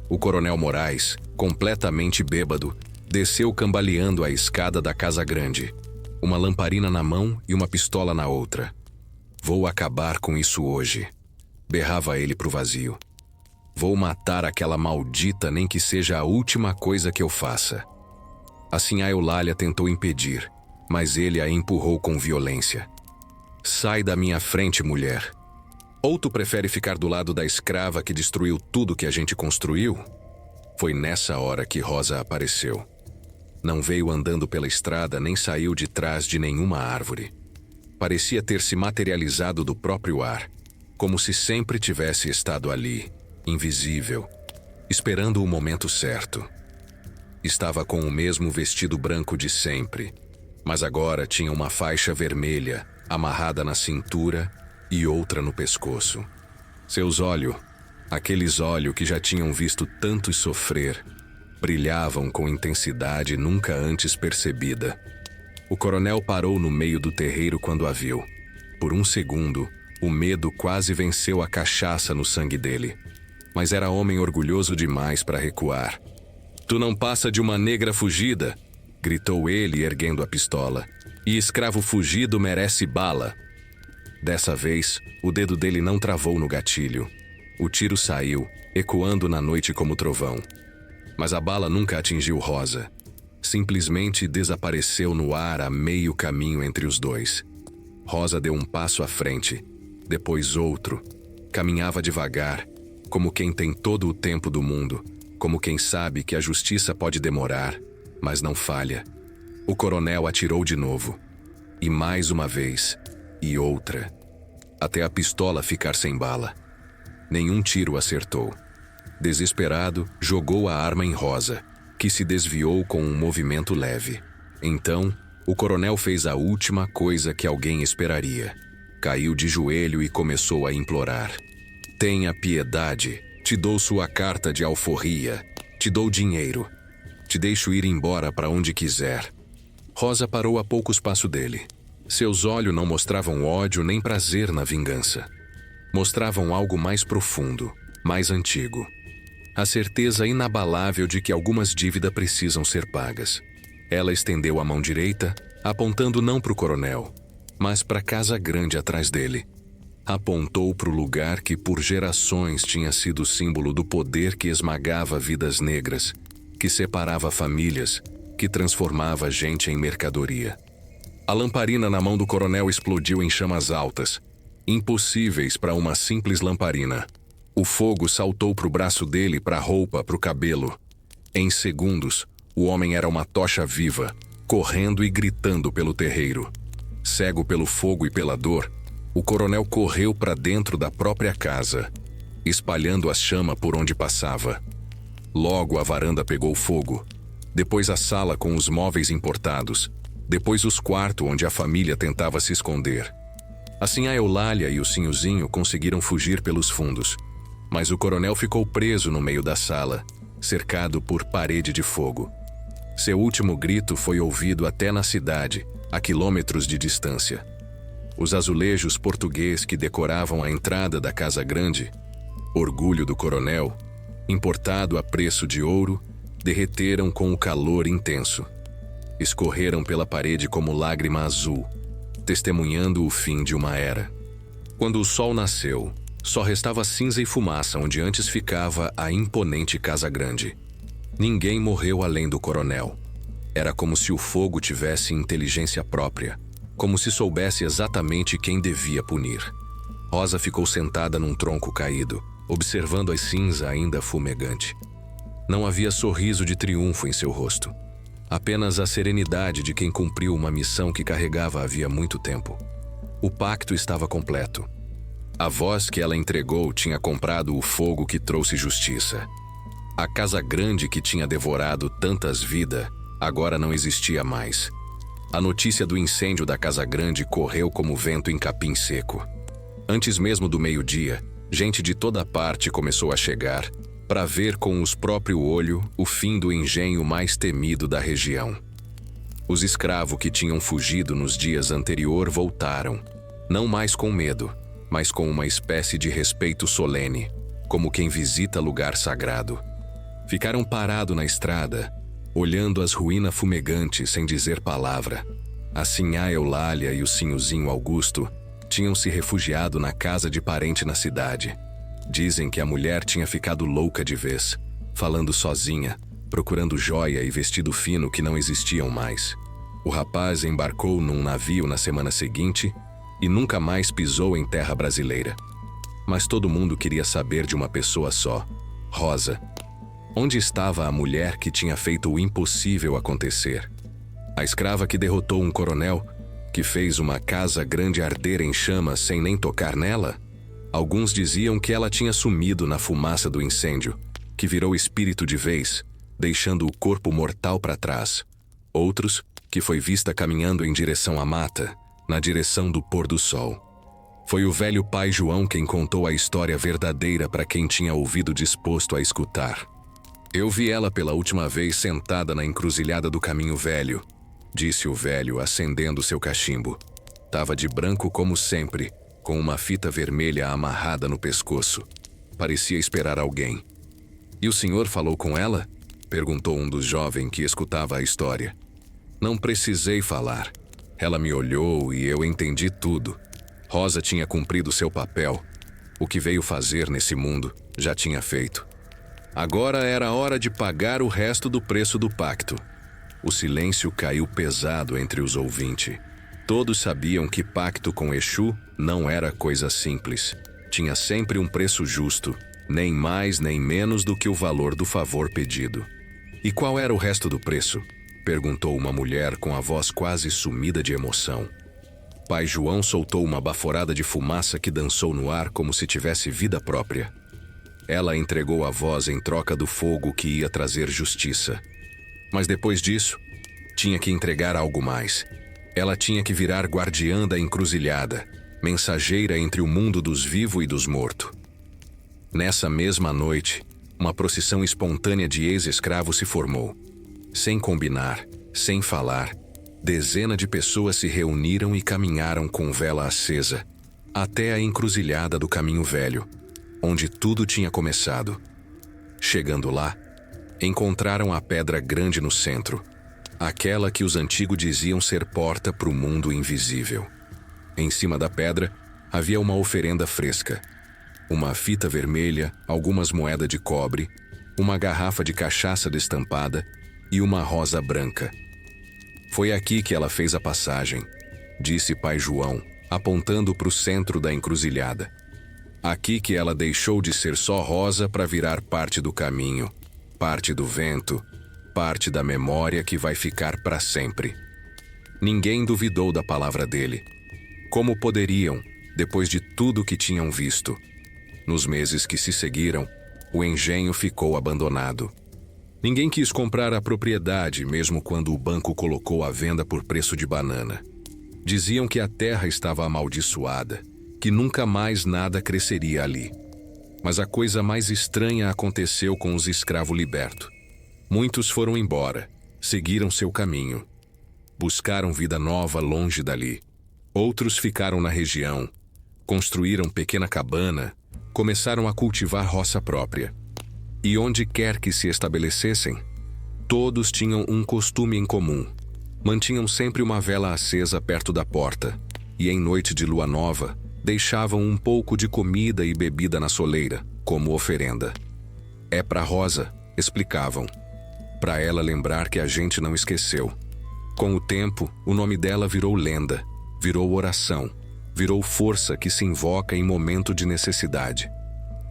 O coronel Moraes, completamente bêbado, desceu cambaleando a escada da casa grande, uma lamparina na mão e uma pistola na outra. Vou acabar com isso hoje, berrava ele pro vazio. Vou matar aquela maldita, nem que seja a última coisa que eu faça. A sinhá Eulália tentou impedir, mas ele a empurrou com violência. Sai da minha frente, mulher. Ou tu prefere ficar do lado da escrava que destruiu tudo que a gente construiu? Foi nessa hora que Rosa apareceu. Não veio andando pela estrada nem saiu de trás de nenhuma árvore. Parecia ter se materializado do próprio ar, como se sempre tivesse estado ali, invisível, esperando o momento certo. Estava com o mesmo vestido branco de sempre, mas agora tinha uma faixa vermelha amarrada na cintura e outra no pescoço. Seus olhos, aqueles olhos que já tinham visto tantos sofrer, brilhavam com intensidade nunca antes percebida. O coronel parou no meio do terreiro quando a viu. Por um segundo, o medo quase venceu a cachaça no sangue dele. Mas era homem orgulhoso demais para recuar. Tu não passa de uma negra fugida, gritou ele erguendo a pistola. E escravo fugido merece bala. Dessa vez, o dedo dele não travou no gatilho. O tiro saiu, ecoando na noite como trovão. Mas a bala nunca atingiu Rosa. Simplesmente desapareceu no ar a meio caminho entre os dois. Rosa deu um passo à frente, depois outro. Caminhava devagar, como quem tem todo o tempo do mundo, como quem sabe que a justiça pode demorar, mas não falha. O coronel atirou de novo. E mais uma vez. E outra. Até a pistola ficar sem bala. Nenhum tiro acertou. Desesperado, jogou a arma em Rosa, que se desviou com um movimento leve. Então, o coronel fez a última coisa que alguém esperaria. Caiu de joelho e começou a implorar. Tenha piedade. Te dou sua carta de alforria. Te dou dinheiro. Te deixo ir embora para onde quiser. Rosa parou a poucos passos dele. Seus olhos não mostravam ódio nem prazer na vingança. Mostravam algo mais profundo, mais antigo. A certeza inabalável de que algumas dívidas precisam ser pagas. Ela estendeu a mão direita, apontando não para o coronel, mas para a casa grande atrás dele. Apontou para o lugar que por gerações tinha sido símbolo do poder que esmagava vidas negras, que separava famílias, que transformava gente em mercadoria. A lamparina na mão do coronel explodiu em chamas altas, impossíveis para uma simples lamparina. O fogo saltou para o braço dele, para a roupa, para o cabelo. Em segundos, o homem era uma tocha viva, correndo e gritando pelo terreiro. Cego pelo fogo e pela dor, o coronel correu para dentro da própria casa, espalhando as chamas por onde passava. Logo a varanda pegou fogo, depois a sala com os móveis importados, depois os quartos onde a família tentava se esconder. Assim a Eulália e o Sinhozinho conseguiram fugir pelos fundos, mas o coronel ficou preso no meio da sala, cercado por parede de fogo. Seu último grito foi ouvido até na cidade, a quilômetros de distância. Os azulejos portugueses que decoravam a entrada da Casa Grande, orgulho do coronel, importado a preço de ouro, derreteram com o calor intenso. Escorreram pela parede como lágrima azul, testemunhando o fim de uma era. Quando o sol nasceu, só restava cinza e fumaça onde antes ficava a imponente Casa Grande. Ninguém morreu além do coronel. Era como se o fogo tivesse inteligência própria, como se soubesse exatamente quem devia punir. Rosa ficou sentada num tronco caído, observando a cinza ainda fumegante. Não havia sorriso de triunfo em seu rosto. Apenas a serenidade de quem cumpriu uma missão que carregava havia muito tempo. O pacto estava completo. A voz que ela entregou tinha comprado o fogo que trouxe justiça. A Casa Grande que tinha devorado tantas vidas, agora não existia mais. A notícia do incêndio da Casa Grande correu como vento em capim seco. Antes mesmo do meio-dia, gente de toda parte começou a chegar para ver com os próprios olhos o fim do engenho mais temido da região. Os escravos que tinham fugido nos dias anteriores voltaram, não mais com medo, mas com uma espécie de respeito solene, como quem visita lugar sagrado. Ficaram parados na estrada, olhando as ruínas fumegantes sem dizer palavra. Assim a Eulália e o Sinhozinho Augusto tinham se refugiado na casa de parente na cidade. Dizem que a mulher tinha ficado louca de vez, falando sozinha, procurando joia e vestido fino que não existiam mais. O rapaz embarcou num navio na semana seguinte e nunca mais pisou em terra brasileira. Mas todo mundo queria saber de uma pessoa só, Rosa. Onde estava a mulher que tinha feito o impossível acontecer? A escrava que derrotou um coronel, que fez uma Casa Grande arder em chamas sem nem tocar nela? Alguns diziam que ela tinha sumido na fumaça do incêndio, que virou espírito de vez, deixando o corpo mortal para trás. Outros, que foi vista caminhando em direção à mata, na direção do pôr do sol. Foi o velho pai João quem contou a história verdadeira para quem tinha ouvido disposto a escutar. Eu vi ela pela última vez sentada na encruzilhada do caminho velho, disse o velho, acendendo seu cachimbo. Tava de branco como sempre, com uma fita vermelha amarrada no pescoço. Parecia esperar alguém. E o senhor falou com ela? Perguntou um dos jovens que escutava a história. Não precisei falar. Ela me olhou e eu entendi tudo. Rosa tinha cumprido seu papel. O que veio fazer nesse mundo já tinha feito. Agora era a hora de pagar o resto do preço do pacto. O silêncio caiu pesado entre os ouvintes. Todos sabiam que pacto com Exu não era coisa simples. Tinha sempre um preço justo, nem mais nem menos do que o valor do favor pedido. E qual era o resto do preço? Perguntou uma mulher com a voz quase sumida de emoção. Pai João soltou uma baforada de fumaça que dançou no ar como se tivesse vida própria. Ela entregou a voz em troca do fogo que ia trazer justiça. Mas depois disso, tinha que entregar algo mais. Ela tinha que virar guardiã da encruzilhada, mensageira entre o mundo dos vivos e dos mortos. Nessa mesma noite, uma procissão espontânea de ex-escravos se formou. Sem combinar, sem falar, dezenas de pessoas se reuniram e caminharam com vela acesa, até a encruzilhada do Caminho Velho, onde tudo tinha começado. Chegando lá, encontraram a pedra grande no centro, aquela que os antigos diziam ser porta para o mundo invisível. Em cima da pedra, havia uma oferenda fresca. Uma fita vermelha, algumas moedas de cobre, uma garrafa de cachaça destampada e uma rosa branca. Foi aqui que ela fez a passagem, disse Pai João, apontando para o centro da encruzilhada. Aqui que ela deixou de ser só rosa para virar parte do caminho, parte do vento, parte da memória que vai ficar para sempre. Ninguém duvidou da palavra dele. Como poderiam, depois de tudo que tinham visto? Nos meses que se seguiram, o engenho ficou abandonado. Ninguém quis comprar a propriedade, mesmo quando o banco colocou à venda por preço de banana. Diziam que a terra estava amaldiçoada, que nunca mais nada cresceria ali. Mas a coisa mais estranha aconteceu com os escravos libertos. Muitos foram embora, seguiram seu caminho. Buscaram vida nova longe dali. Outros ficaram na região, construíram pequena cabana, começaram a cultivar roça própria. E onde quer que se estabelecessem, todos tinham um costume em comum. Mantinham sempre uma vela acesa perto da porta, e em noite de lua nova, deixavam um pouco de comida e bebida na soleira, como oferenda. É pra Rosa, explicavam. Pra ela lembrar que a gente não esqueceu. Com o tempo, o nome dela virou lenda, virou oração, virou força que se invoca em momento de necessidade.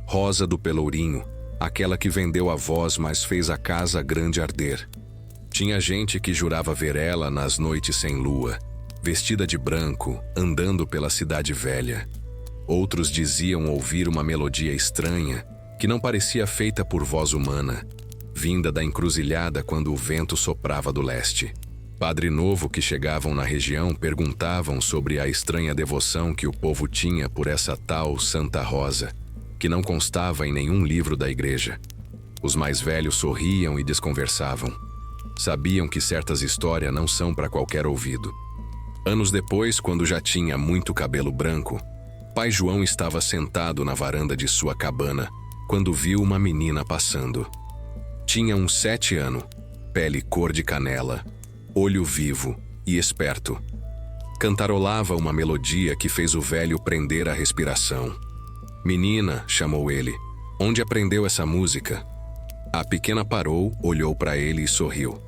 Rosa do Pelourinho, aquela que vendeu a voz, mas fez a casa grande arder. Tinha gente que jurava ver ela nas noites sem lua, vestida de branco, andando pela cidade velha. Outros diziam ouvir uma melodia estranha, que não parecia feita por voz humana, vinda da encruzilhada quando o vento soprava do leste. Padre novo que chegavam na região perguntavam sobre a estranha devoção que o povo tinha por essa tal Santa Rosa, que não constava em nenhum livro da igreja. Os mais velhos sorriam e desconversavam. Sabiam que certas histórias não são para qualquer ouvido. Anos depois, quando já tinha muito cabelo branco, Pai João estava sentado na varanda de sua cabana, quando viu uma menina passando. Tinha uns 7 anos, pele cor de canela, olho vivo e esperto. Cantarolava uma melodia que fez o velho prender a respiração. "Menina", chamou ele, "onde aprendeu essa música?" A pequena parou, olhou para ele e sorriu.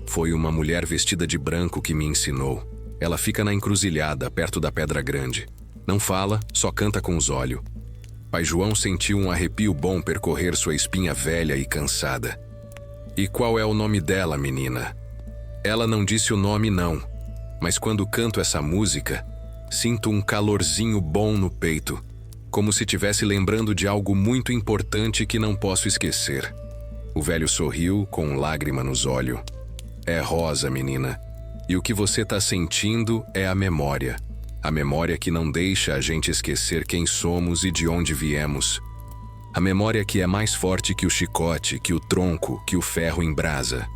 "Foi uma mulher vestida de branco que me ensinou. Ela fica na encruzilhada, perto da Pedra Grande. Não fala, só canta com os olhos." Pai João sentiu um arrepio bom percorrer sua espinha velha e cansada. "E qual é o nome dela, menina?" "Ela não disse o nome, não. Mas quando canto essa música, sinto um calorzinho bom no peito, como se estivesse lembrando de algo muito importante que não posso esquecer." O velho sorriu com lágrima nos olhos. "É Rosa, menina. E o que você tá sentindo é a memória. A memória que não deixa a gente esquecer quem somos e de onde viemos. A memória que é mais forte que o chicote, que o tronco, que o ferro em brasa."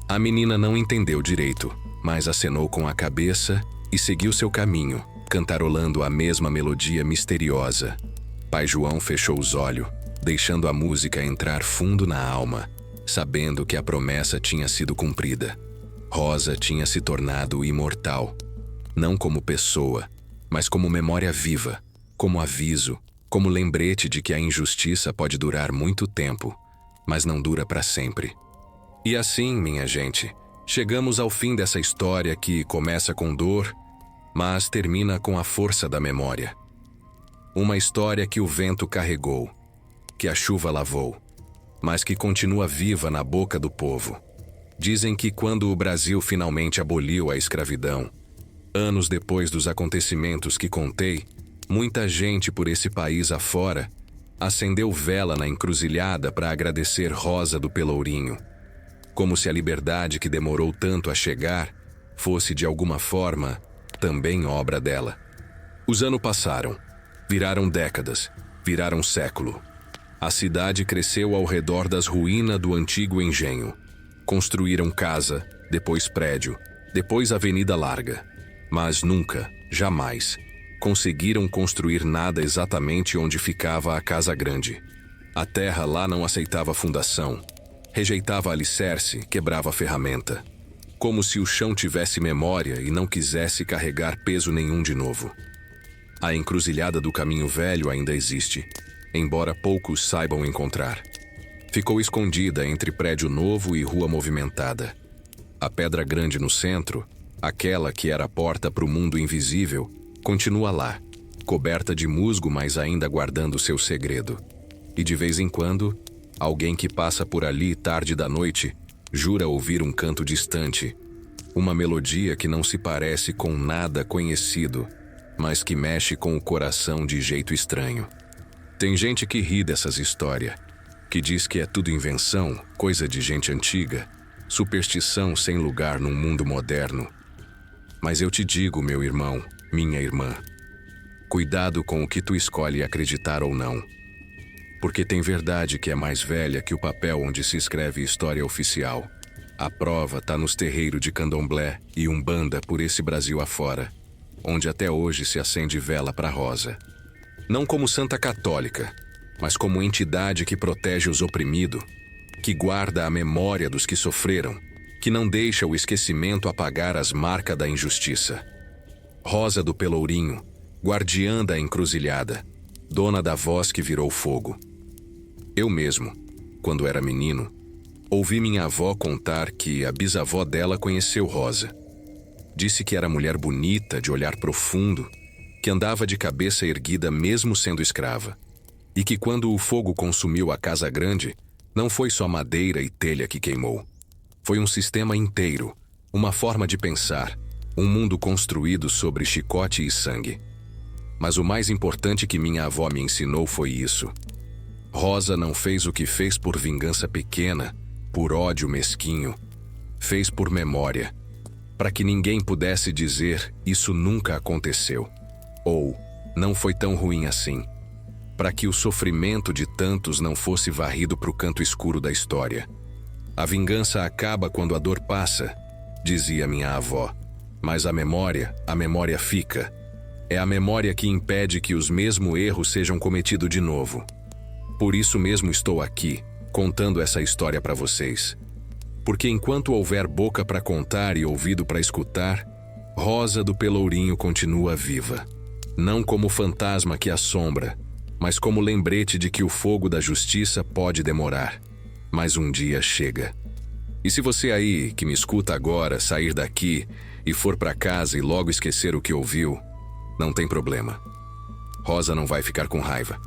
A menina não entendeu direito, mas acenou com a cabeça e seguiu seu caminho, cantarolando a mesma melodia misteriosa. Pai João fechou os olhos, deixando a música entrar fundo na alma, sabendo que a promessa tinha sido cumprida. Rosa tinha se tornado imortal, não como pessoa, mas como memória viva, como aviso, como lembrete de que a injustiça pode durar muito tempo, mas não dura para sempre. E assim, minha gente, chegamos ao fim dessa história que começa com dor, mas termina com a força da memória. Uma história que o vento carregou, que a chuva lavou, mas que continua viva na boca do povo. Dizem que quando o Brasil finalmente aboliu a escravidão, anos depois dos acontecimentos que contei, muita gente por esse país afora acendeu vela na encruzilhada para agradecer Rosa do Pelourinho, como se a liberdade que demorou tanto a chegar fosse de alguma forma também obra dela. Os anos passaram, viraram décadas, viraram século. A cidade cresceu ao redor das ruínas do antigo engenho. Construíram casa, depois prédio, depois avenida larga. Mas nunca, jamais, conseguiram construir nada exatamente onde ficava a casa grande. A terra lá não aceitava fundação, rejeitava alicerce, quebrava ferramenta. Como se o chão tivesse memória e não quisesse carregar peso nenhum de novo. A encruzilhada do caminho velho ainda existe, embora poucos saibam encontrar. Ficou escondida entre prédio novo e rua movimentada. A pedra grande no centro, aquela que era a porta para o mundo invisível, continua lá, coberta de musgo, mas ainda guardando seu segredo. E de vez em quando, alguém que passa por ali tarde da noite jura ouvir um canto distante, uma melodia que não se parece com nada conhecido, mas que mexe com o coração de jeito estranho. Tem gente que ri dessas histórias, que diz que é tudo invenção, coisa de gente antiga, superstição sem lugar num mundo moderno. Mas eu te digo, meu irmão, minha irmã, cuidado com o que tu escolhe acreditar ou não. Porque tem verdade que é mais velha que o papel onde se escreve história oficial. A prova tá nos terreiros de candomblé e umbanda por esse Brasil afora, onde até hoje se acende vela para Rosa. Não como santa católica, mas como entidade que protege os oprimidos, que guarda a memória dos que sofreram, que não deixa o esquecimento apagar as marcas da injustiça. Rosa do Pelourinho, guardiã da encruzilhada, dona da voz que virou fogo. Eu mesmo, quando era menino, ouvi minha avó contar que a bisavó dela conheceu Rosa. Disse que era mulher bonita, de olhar profundo, que andava de cabeça erguida mesmo sendo escrava. E que quando o fogo consumiu a casa grande, não foi só madeira e telha que queimou. Foi um sistema inteiro, uma forma de pensar, um mundo construído sobre chicote e sangue. Mas o mais importante que minha avó me ensinou foi isso. Rosa não fez o que fez por vingança pequena, por ódio mesquinho. Fez por memória, para que ninguém pudesse dizer isso nunca aconteceu. Ou, não foi tão ruim assim. Para que o sofrimento de tantos não fosse varrido para o canto escuro da história. A vingança acaba quando a dor passa, dizia minha avó. Mas a memória fica. É a memória que impede que os mesmos erros sejam cometidos de novo. Por isso mesmo estou aqui, contando essa história para vocês. Porque enquanto houver boca para contar e ouvido para escutar, Rosa do Pelourinho continua viva. Não como fantasma que assombra, mas como lembrete de que o fogo da justiça pode demorar, mas um dia chega. E se você aí, que me escuta agora, sair daqui e for para casa e logo esquecer o que ouviu, não tem problema. Rosa não vai ficar com raiva.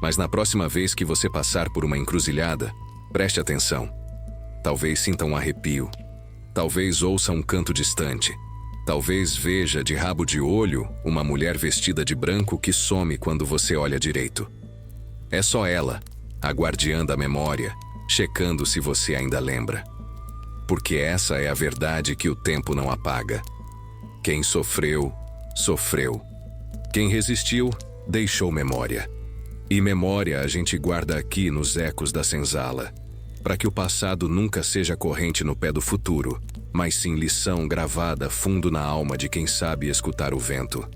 Mas na próxima vez que você passar por uma encruzilhada, preste atenção. Talvez sinta um arrepio. Talvez ouça um canto distante. Talvez veja de rabo de olho uma mulher vestida de branco que some quando você olha direito. É só ela, a guardiã da memória, checando se você ainda lembra. Porque essa é a verdade que o tempo não apaga. Quem sofreu, sofreu. Quem resistiu, deixou memória. E memória a gente guarda aqui nos ecos da senzala, para que o passado nunca seja corrente no pé do futuro, mas sim lição gravada fundo na alma de quem sabe escutar o vento.